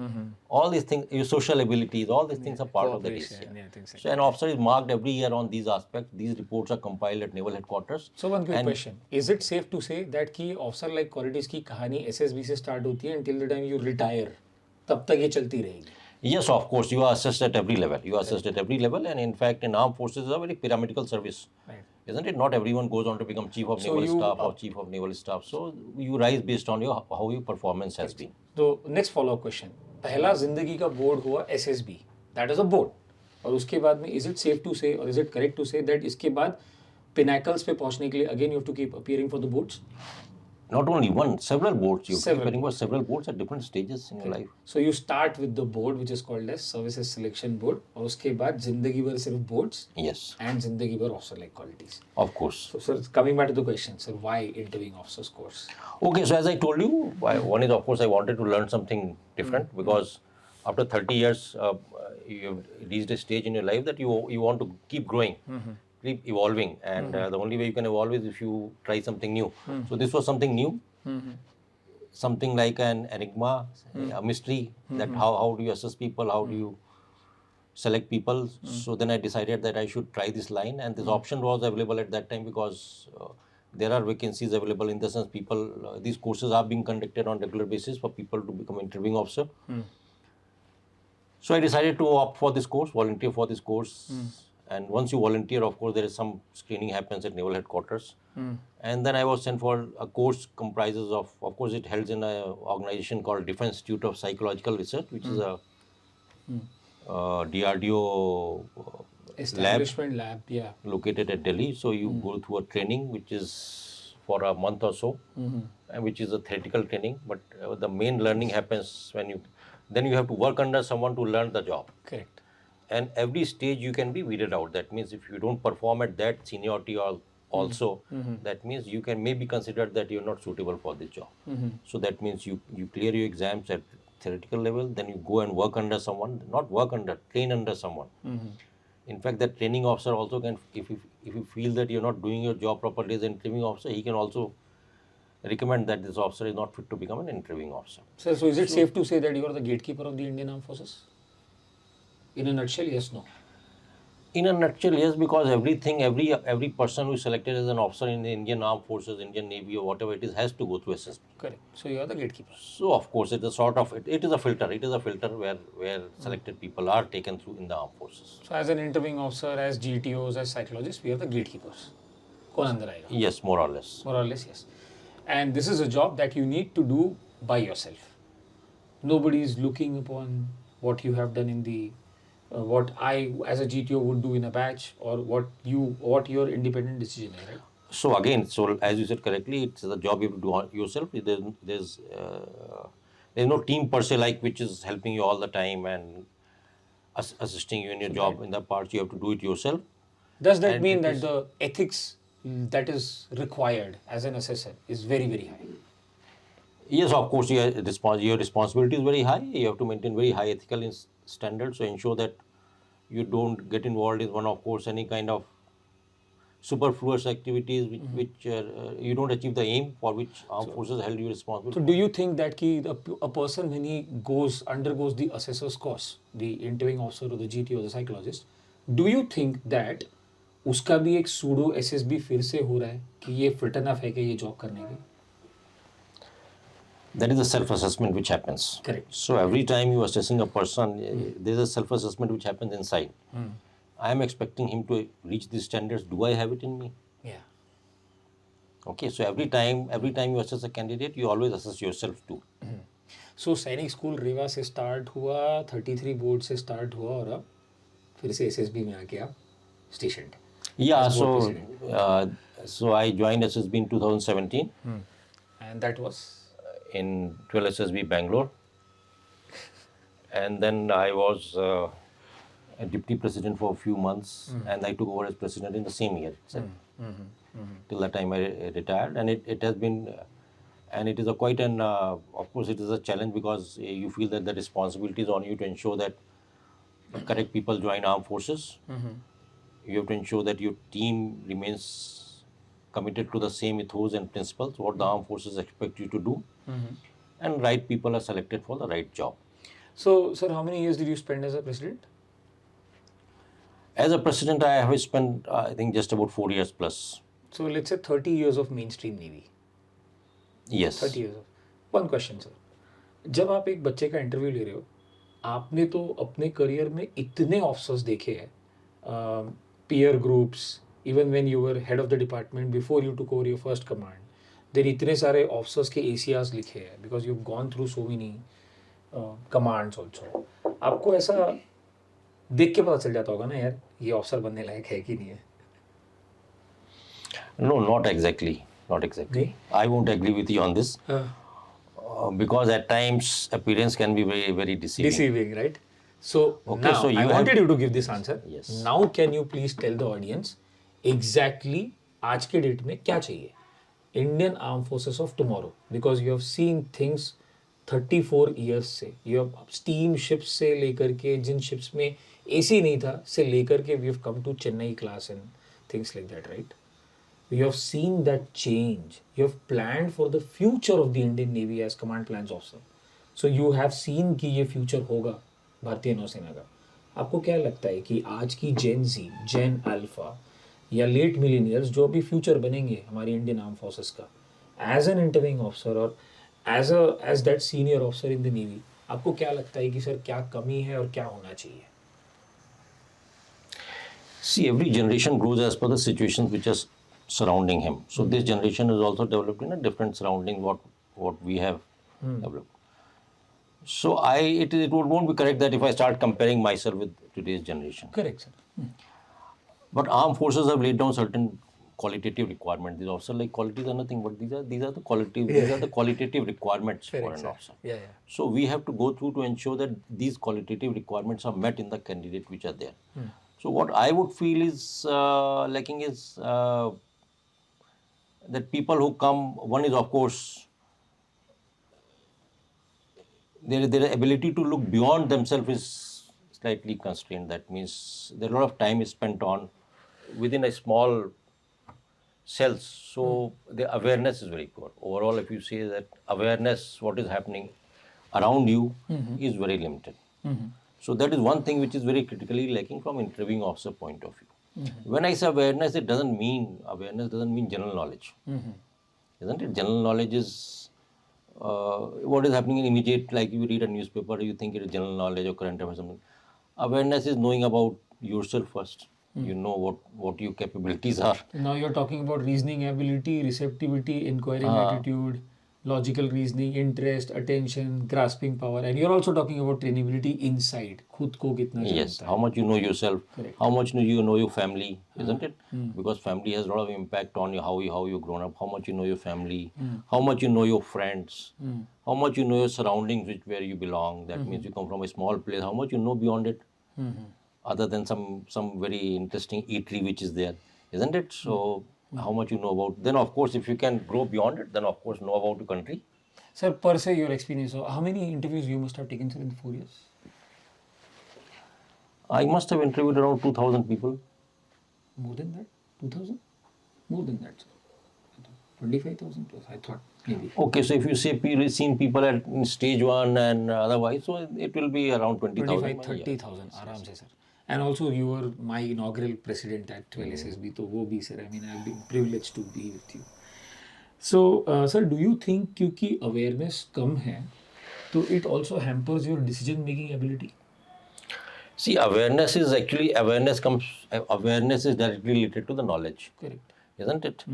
S1: all these things, your social abilities, all these things are part of the ACR. So an officer is marked every year on these aspects. These reports are compiled at Naval Headquarters.
S3: So one quick question: is it safe to say that कि officer-like qualities की कहानी SSB से start होती है until the time you retire? तब तक ये चलती रहेगी.
S1: Yes, of course, you are assessed at every level. You are assessed at every level, and in fact, in armed forces, it's a very pyramidal service.
S3: Right.
S1: Isn't it? Not everyone goes on to become chief of naval staff or chief of naval staff. So you rise based on how your performance has been.
S3: तो next follow-up question: पहला जिंदगी का board हुआ SSB. That is a board. और उसके बाद में is it safe to say or is it correct to say that इसके बाद pinnacles पे पहुंचने के लिए again you have to keep appearing for the boards?
S1: Not only one, several boards. You keep appearing for several boards at different stages in your life.
S3: So you start with the board which is called as Services Selection Board और उसके बाद जिंदगी भर सिर्फ boards
S1: Yes,
S3: and जिंदगी भर officer-like qualities.
S1: of course.
S3: So sir, coming back to the question, sir, why interviewing officers course?
S1: Okay, so as I told you, one is, of course, I wanted to learn something different, because after 30 years, you have reached a stage in your life that you want to keep growing, keep evolving, and the only way you can evolve is if you try something new. So this was something new, something like an enigma, a mystery, that how do you assess people, how do you select people. So then I decided that I should try this line, and this option was available at that time because there are vacancies available, in the sense people, these courses are being conducted on regular basis for people to become interviewing officer. So I decided to opt for this course, volunteer for this course. And once you volunteer, of course, there is some screening happens at Naval headquarters. And then I was sent for a course comprises of course, it held in an organization called Defense Institute of Psychological Research, which is a DRDO
S3: Establishment lab, yeah.
S1: located at Delhi. So you go through a training which is for a month or so, and which is a theoretical training. But the main learning happens when you have to work under someone to learn the job.
S3: Correct.
S1: And every stage you can be weeded out. That means if you don't perform at that seniority also, that means you can maybe consider that you're not suitable for this job. So that means you clear your exams at theoretical level, then you go and work under someone, not work under, train under someone. In fact, that training officer also can, if you feel that you're not doing your job properly as an interviewing officer, he can also recommend that this officer is not fit to become an interviewing officer.
S3: Sir, so is it safe to say that you are the gatekeeper of the Indian Armed Forces? In a nutshell, yes, no?
S1: In a nutshell, yes, because every person who is selected as an officer in the Indian Armed Forces, Indian Navy or whatever it is, has to go through SSB.
S3: Correct. So you are the gatekeeper.
S1: So of course, it is sort of, it is a filter. It is a filter where selected people are taken through in the armed forces.
S3: So as an interviewing officer, as GTOs, as psychologists, we are the gatekeepers. कौन अंदर आएगा?
S1: Yes, more or less.
S3: More or less, yes. And this is a job that you need to do by yourself. Nobody is looking upon what you have done in the what I as a GTO would do in a batch, or what your independent decision is, right?
S1: So again, so as you said correctly, it's a job you have to do yourself. There's no team per se like which is helping you all the time and assisting you in your job. In the parts you have to do it yourself.
S3: Does that mean that the ethics that is required as an assessor is very, very high?
S1: Yes, of course, your responsibility is very high. You have to maintain very high ethical standards to ensure that you don't get involved in one, of course, any kind of superfluous activities which you don't achieve the aim for which armed forces held you responsible.
S3: So do you think that a person when he undergoes the assessor's course, the interviewing officer or the GT or the psychologist, do you think that उसका भी एक pseudo SSB फिर से हो रहा है कि ये फिट इनफ है कि ये जॉब करने के?
S1: That is a self-assessment which happens.
S3: Correct.
S1: So every time you are assessing a person, there is a self-assessment which happens inside. I am expecting him to reach these standards. Do I have it in me?
S3: Yeah.
S1: Okay. So every time you assess a candidate, you always assess yourself too.
S3: So सैनिक school रेवा से start हुआ, 33 board से start हुआ और अब फिर से SSB में आके आप station.
S1: Yeah. So I joined SSB in 2017.
S3: And that was
S1: in 12 SSB Bangalore, and then I was a deputy president for a few months, and I took over as president in the same year itself. Till the time I retired, and it has been, and it is a quite an of course it is a challenge because you feel that the responsibility is on you to ensure that the correct people join armed forces. You have to ensure that your team remains committed to the same ethos and principles what the armed forces expect you to do, and right people are selected for the right job.
S3: So, sir, how many years did you spend as a president?
S1: As a president, I have spent I think just about 4 years plus.
S3: So let's say 30 years of mainstream Navy.
S1: Yes.
S3: 30 years of. One question, sir. जब आप एक बच्चे का interview ले रहे हो, आपने तो अपने करियर में इतने ऑफिसर्स देखे हैं, peer groups, even when you were head of the department before you took over your first command, then इतने सारे ऑफिसर्स के ACRs लिखे हैं because you've gone through so many commands also. आपको ऐसा देख के पता चल जाता होगा ना यार ये ऑफिसर बनने लायक है कि नहीं है?
S1: No, not exactly.
S3: नहीं?
S1: I won't agree with you on this because at times appearance can be very, very deceiving.
S3: Deceiving, right? So
S1: Okay,
S3: now
S1: so you
S3: I wanted
S1: have-
S3: you to give this answer.
S1: Yes.
S3: Now can you please tell the audience exactly आज के date में क्या चाहिए Indian Armed Forces of tomorrow, because you have seen things 34 years से, you have steam ships से लेकर के जिन ships में AC नहीं था से लेकर के we have come to Chennai class and things like that, right? You have seen that change. You have planned for the future of the Indian Navy as command plans officer. So you have seen कि ये future होगा भारतीय नौसेना का. आपको क्या लगता है कि आज की जेन Z, जेन अल्फा या लेट मिलीनियर्स जो अभी फ्यूचर बनेंगे हमारी इंडियन आर्म फोर्सेस का, एज एन इंटरविंग ऑफिसर और as that senior officer in the navy, आपको क्या लगता है कि सर क्या कमी है और क्या होना चाहिए?
S1: See, every generation grows as per the situations which are surrounding him. So this generation is also developed in a different surrounding what we have developed. So it won't be correct that if I start comparing myself with today's generation.
S3: Correct, sir.
S1: But armed forces have laid down certain qualitative requirements. These officer like qualities are nothing, but these are the qualitative these are the qualitative requirements for
S3: Correct,
S1: an
S3: sir.
S1: officer.
S3: Yeah.
S1: So we have to go through to ensure that these qualitative requirements are met in the candidate which are there. So what I would feel is lacking is that people who come, one is of course their ability to look beyond themselves is slightly constrained. That means there a lot of time is spent on within a small cells. So the awareness is very poor. Overall, if you say that awareness, what is happening around you is very limited. So that is one thing which is very critically lacking from interviewing officer point of view. When I say awareness, it doesn't mean general knowledge, isn't it? General knowledge is what is happening in immediate, like you read a newspaper, you think it is general knowledge or current affairs or something. Awareness is knowing about yourself first. You know what your capabilities are.
S3: Now you're talking about reasoning ability, receptivity, inquiring attitude, logical reasoning, interest, attention, grasping power, and you're also talking about trainability inside. खुद को कितना
S1: Yes,
S3: जानता
S1: how much you know yourself,
S3: Correct.
S1: how much you know your family, isn't it? Because family has a lot of impact on you, how you grown up, how much you know your family, how much you know your friends, how much you know your surroundings, where you belong. That means you come from a small place. How much you know beyond it, other than some very interesting eatery which is there, isn't it? So how much you know about. Then of course, if you can grow beyond it, then of course know about your country.
S3: Sir, per se your experience, so how many interviews you must have taken, sir, in the 4 years?
S1: I must have interviewed around 2,000 people.
S3: More than that? 2,000? More than that, sir. 25,000 plus, I thought, maybe.
S1: Okay, so if you say seen people at stage 1 and otherwise, so it will be around 20,000.
S3: 25, 30,000, आराम से, sir. And also you were my inaugural president at 12 SSB, तो वो भी, sir, I mean, I've been privileged to be with you. So, sir, do you think क्योंकि awareness कम है, तो it also hampers your decision making ability?
S1: See, awareness is directly related to the knowledge.
S3: Correct.
S1: Isn't it?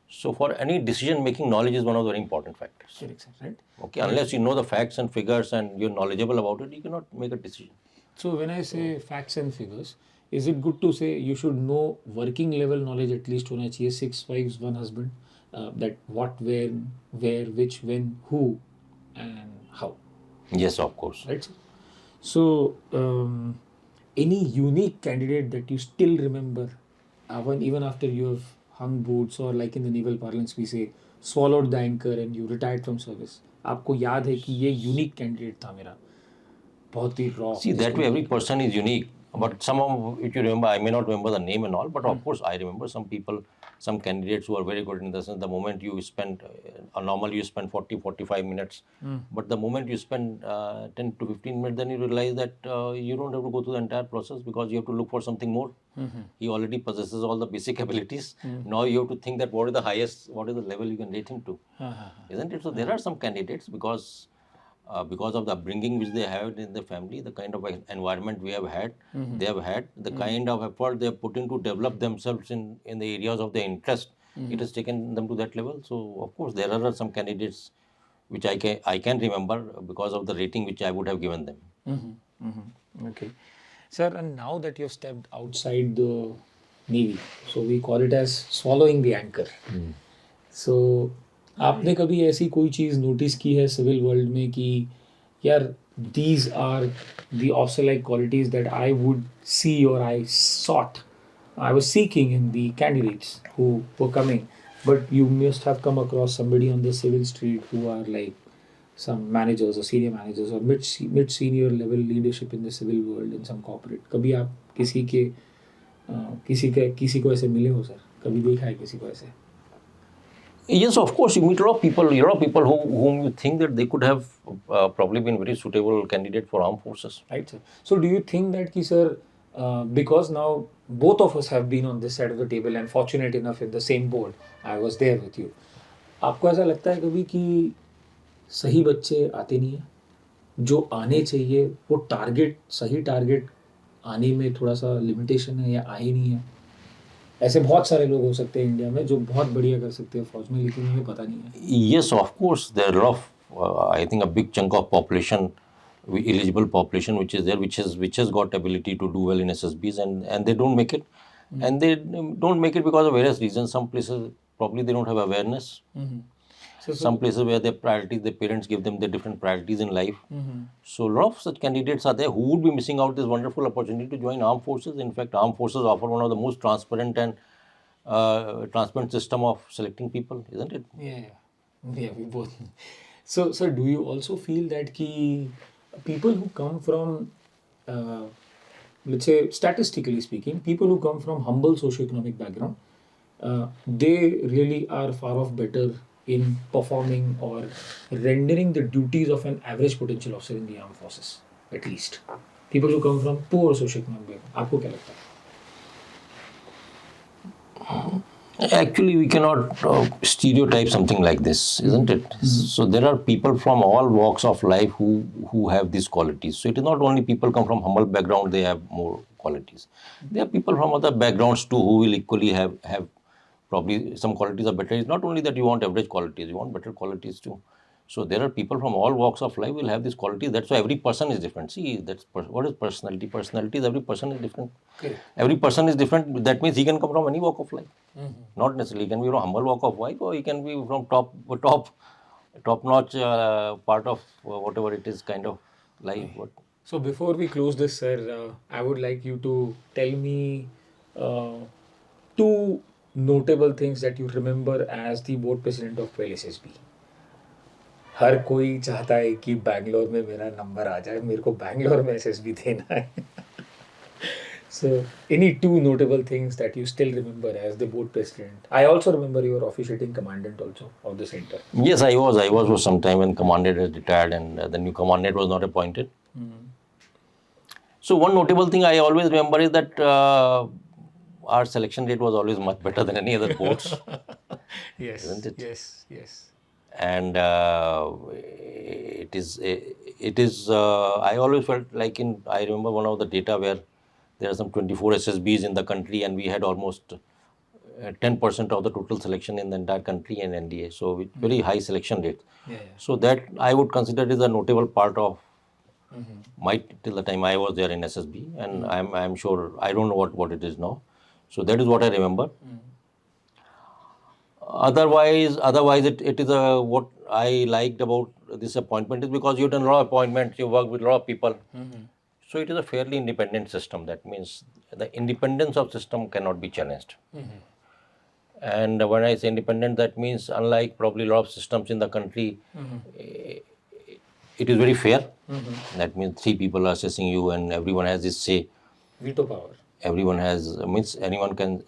S1: So for any decision making, knowledge is one of the very important factors.
S3: Correct, sir, right?
S1: Okay, unless you know the facts and figures and you're knowledgeable about it, you cannot make a decision.
S3: So when I say facts and figures, is it good to say you should know working level knowledge at least होना चाहिए, 6 wives, 1 husband, that what, when, where, which, when, who, and how?
S1: Yes, of course.
S3: Right, sir? So any unique candidate that you still remember, even after you have hung boots, or like in the naval parlance we say swallowed the anchor and you retired from service, आपको याद है कि ये unique candidate था मेरा, बहुत ही raw.
S1: See, that way every person is unique. But some of, if you remember, I may not remember the name and all, but of course I remember some people, some candidates who are very good in the sense the moment you spend, normally you spend 40-45 minutes, but the moment you spend 10 to 15 minutes, then you realize that you don't have to go through the entire process because you have to look for something more. He already possesses all the basic abilities. Now you have to think that what is the highest, what is the level you can rate him to. Isn't it? So there are some candidates because of the upbringing which they have in the family, the kind of environment we have had, they have had, the kind of effort they have put in to develop themselves in the areas of their interest, it has taken them to that level. So, of course, there are some candidates which I can remember because of the rating which I would have given them.
S3: Okay. Sir, and now that you've stepped outside the Navy, so we call it as swallowing the anchor. So, आपने कभी ऐसी कोई चीज़ notice की है civil world में कि यार these are the officer like qualities that I would see or I was seeking in the candidates who were coming, but you must have come across somebody on the civil street who are like some managers or senior managers or mid senior level leadership in the civil world in some corporate. कभी आप किसी को ऐसे मिले हो sir? कभी देखा है किसी को ऐसे?
S1: Yes, of course, you meet a lot of people whom you think that they could have probably been very suitable candidate for armed forces.
S3: Right, sir. So do you think that कि sir
S2: because now both of us have been on this side of the table and fortunate enough in the same board. I was there with you. आपको ऐसा लगता है कभी कि सही बच्चे आते नहीं हैं, जो आने चाहिए वो सही टारगेट आने में थोड़ा सा लिमिटेशन है या आ ही नहीं है? ऐसे बहुत सारे लोग हो सकते हैं इंडिया में जो बहुत बढ़िया कर सकते हैं फौज में, लेकिन उन्हें पता नहीं है.
S1: Yes, of course, there are a lot of, I think a big chunk of population, eligible population, which is there, which has got ability to do well in SSBs, and they don't make it, and they don't make it because of various reasons. Some places probably they don't have awareness. Some places where their priorities, their parents give them their different priorities in life. So a lot of such candidates are there who would be missing out this wonderful opportunity to join armed forces. In fact, armed forces offer one of the most transparent and transparent system of selecting people, isn't it?
S2: Yeah, we both. So, sir, do you also feel that ki people who come from, let's say, statistically speaking, people who come from humble socioeconomic background, they really are far off better in performing or rendering the duties of an average potential officer in the armed forces, at least. People who come from poor socioeconomic background. आपको क्या लगता है?
S1: Actually, we cannot stereotype something like this, isn't it? So there are people from all walks of life who have these qualities. So it is not only people come from humble background, they have more qualities. There are people from other backgrounds too who will equally have probably some qualities are better. It's not only that you want average qualities, you want better qualities too. So there are people from all walks of life will have these qualities. That's why every person is different. See, what is personality? Personality is every person is different.
S2: Okay.
S1: Every person is different. That means he can come from any walk of life. Not necessarily. He can be from humble walk of life, or he can be from top-notch part of whatever it is kind of life. What?
S2: So before we close this, sir, I would like you to tell me two notable things that you remember as the board president of 12 SSB. हर कोई चाहता है कि बैंगलोर में मेरा number आ जाए, मेरे को बैंगलोर में SSB देना है. So, any two notable things that you still remember as the board president? I also remember you were officiating commandant also of the center.
S1: Yes, I was. I was for some time when commandant had retired and the new commandant was not appointed. So one notable thing I always remember is that our selection rate was always much better than any other boards.
S2: Yes.
S1: Isn't it?
S2: Yes.
S1: And it is I always felt like I remember one of the data where there are some 24 SSBs in the country and we had almost 10% of the total selection in the entire country and NDA. So with very high selection rate. So that I would consider is a notable part of till the time I was there in SSB, and I'm sure I don't know what it is now. So that is what I remember. Otherwise, it is what I liked about this appointment is because you've done a lot of appointments, you work with a lot of people. So it is a fairly independent system. That means the independence of system cannot be challenged. And when I say independent, that means unlike probably a lot of systems in the country, it is very fair. That means 3 people are assessing you and everyone has this say.
S2: Veto power.
S1: Everyone means anyone can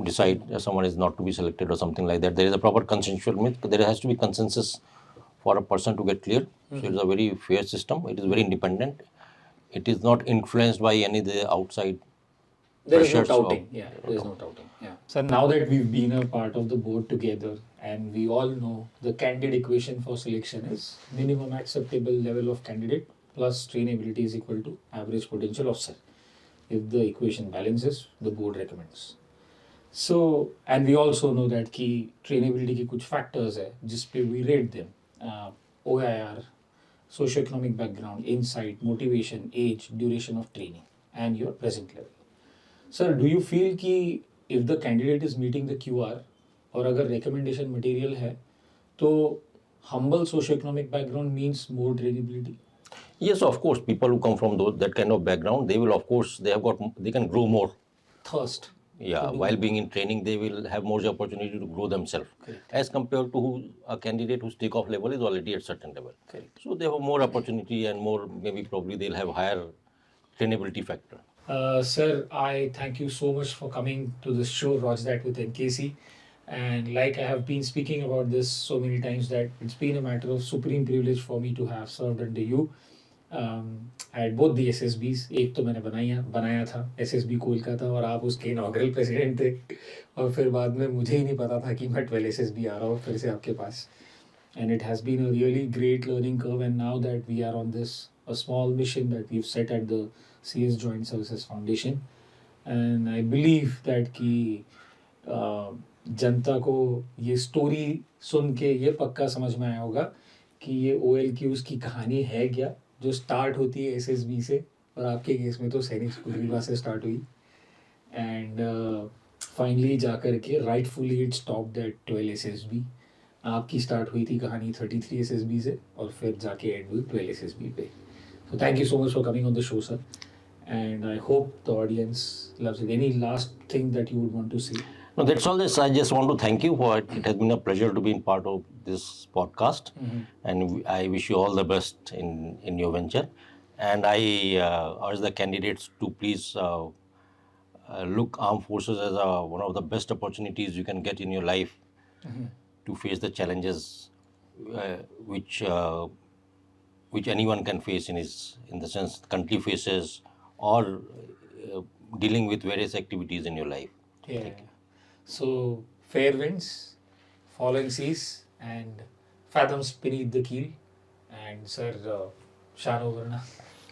S1: decide someone is not to be selected or something like that. There is a proper consensual, there has to be consensus for a person to get cleared. So it is a very fair system. It is very independent. It is not influenced by any of the outside
S2: There is no
S1: pressures.
S2: doubting. There is no doubting. So now that we've been a part of the board together and we all know the Candid Equation for selection is minimum acceptable level of candidate plus trainability is equal to average potential officer. If the equation balances, the board recommends. So, and we also know that key trainability की कुछ factors है जिस पे we rate them. OIR, socioeconomic background, insight, motivation, age, duration of training, and your present level. Sir, do you feel कि if the candidate is meeting the QR और अगर recommendation material है तो humble socioeconomic background means more trainability?
S1: Yes, of course. People who come from that kind of background, they will, of course, they can grow more.
S2: Thirst.
S1: Yeah, while being in training, they will have more opportunity to grow themselves. As compared to a candidate whose takeoff level is already at certain level. So they have more opportunity and more, maybe probably they'll have higher trainability factor.
S2: Sir, I thank you so much for coming to this show, Watch That with NKC. And like I have been speaking about this so many times that it's been a matter of supreme privilege for me to have served under you. I had both the SSBs. एक तो मैंने बनाया था SSB Kolkata, और आप उसके inaugural president थे, और फिर बाद में मुझे ही नहीं पता था कि मैं 12 SSB आ रहा हूँ फिर से आपके पास. And it has been a really great learning curve, and now that we are on this a small mission that we've set at the CS Joint Services Foundation, and I believe that कि जनता को ये story सुन के ये पक्का समझ में आया होगा कि ये OLQs की कहानी है क्या, जो स्टार्ट होती है SSB से, और आपके केस में तो सैनिक स्कूल रीवा से स्टार्ट हुई, एंड फाइनली जाकर के rightfully it stopped at 12 SSB. आपकी स्टार्ट हुई थी कहानी 33 SSB से, और फिर जाके एंड हुई 12 SSB पे. So thank you so much for coming on the show, sir. And I hope the audience loves it. Any last thing that you would want to say?
S1: No, that's all. This I just want to thank you for it. It has been a pleasure to be in part of this podcast, and I wish you all the best in your venture. And I urge the candidates to please look armed forces as one of the best opportunities you can get in your life to face the challenges which anyone can face in the sense country faces, or dealing with various activities in your life.
S2: Yeah. So fair winds, fallen seas, and fathoms beneath the keel. And sir, Shano Varna.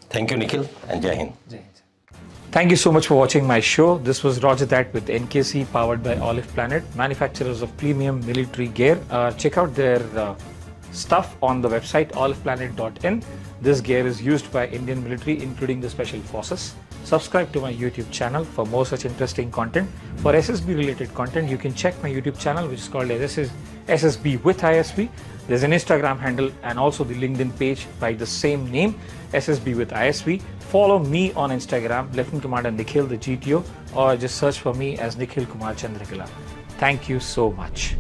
S1: Thank you, Nikhil, and Jai Hind.
S2: Jai Hind, sir.
S3: Thank you so much for watching my show. This was Retd with NKC, powered by Olive Planet, manufacturers of premium military gear. Check out their stuff on the website oliveplanet.in. This gear is used by Indian military, including the Special Forces. Subscribe to my YouTube channel for more such interesting content. For SSB related content, you can check my YouTube channel, which is called SSB with ISB. There's an Instagram handle and also the LinkedIn page by the same name, SSB with ISB. Follow me on Instagram, Lieutenant Commander Nikhil, the GTO, or just search for me as Nikhil Kumar Chandrakila. Thank you so much.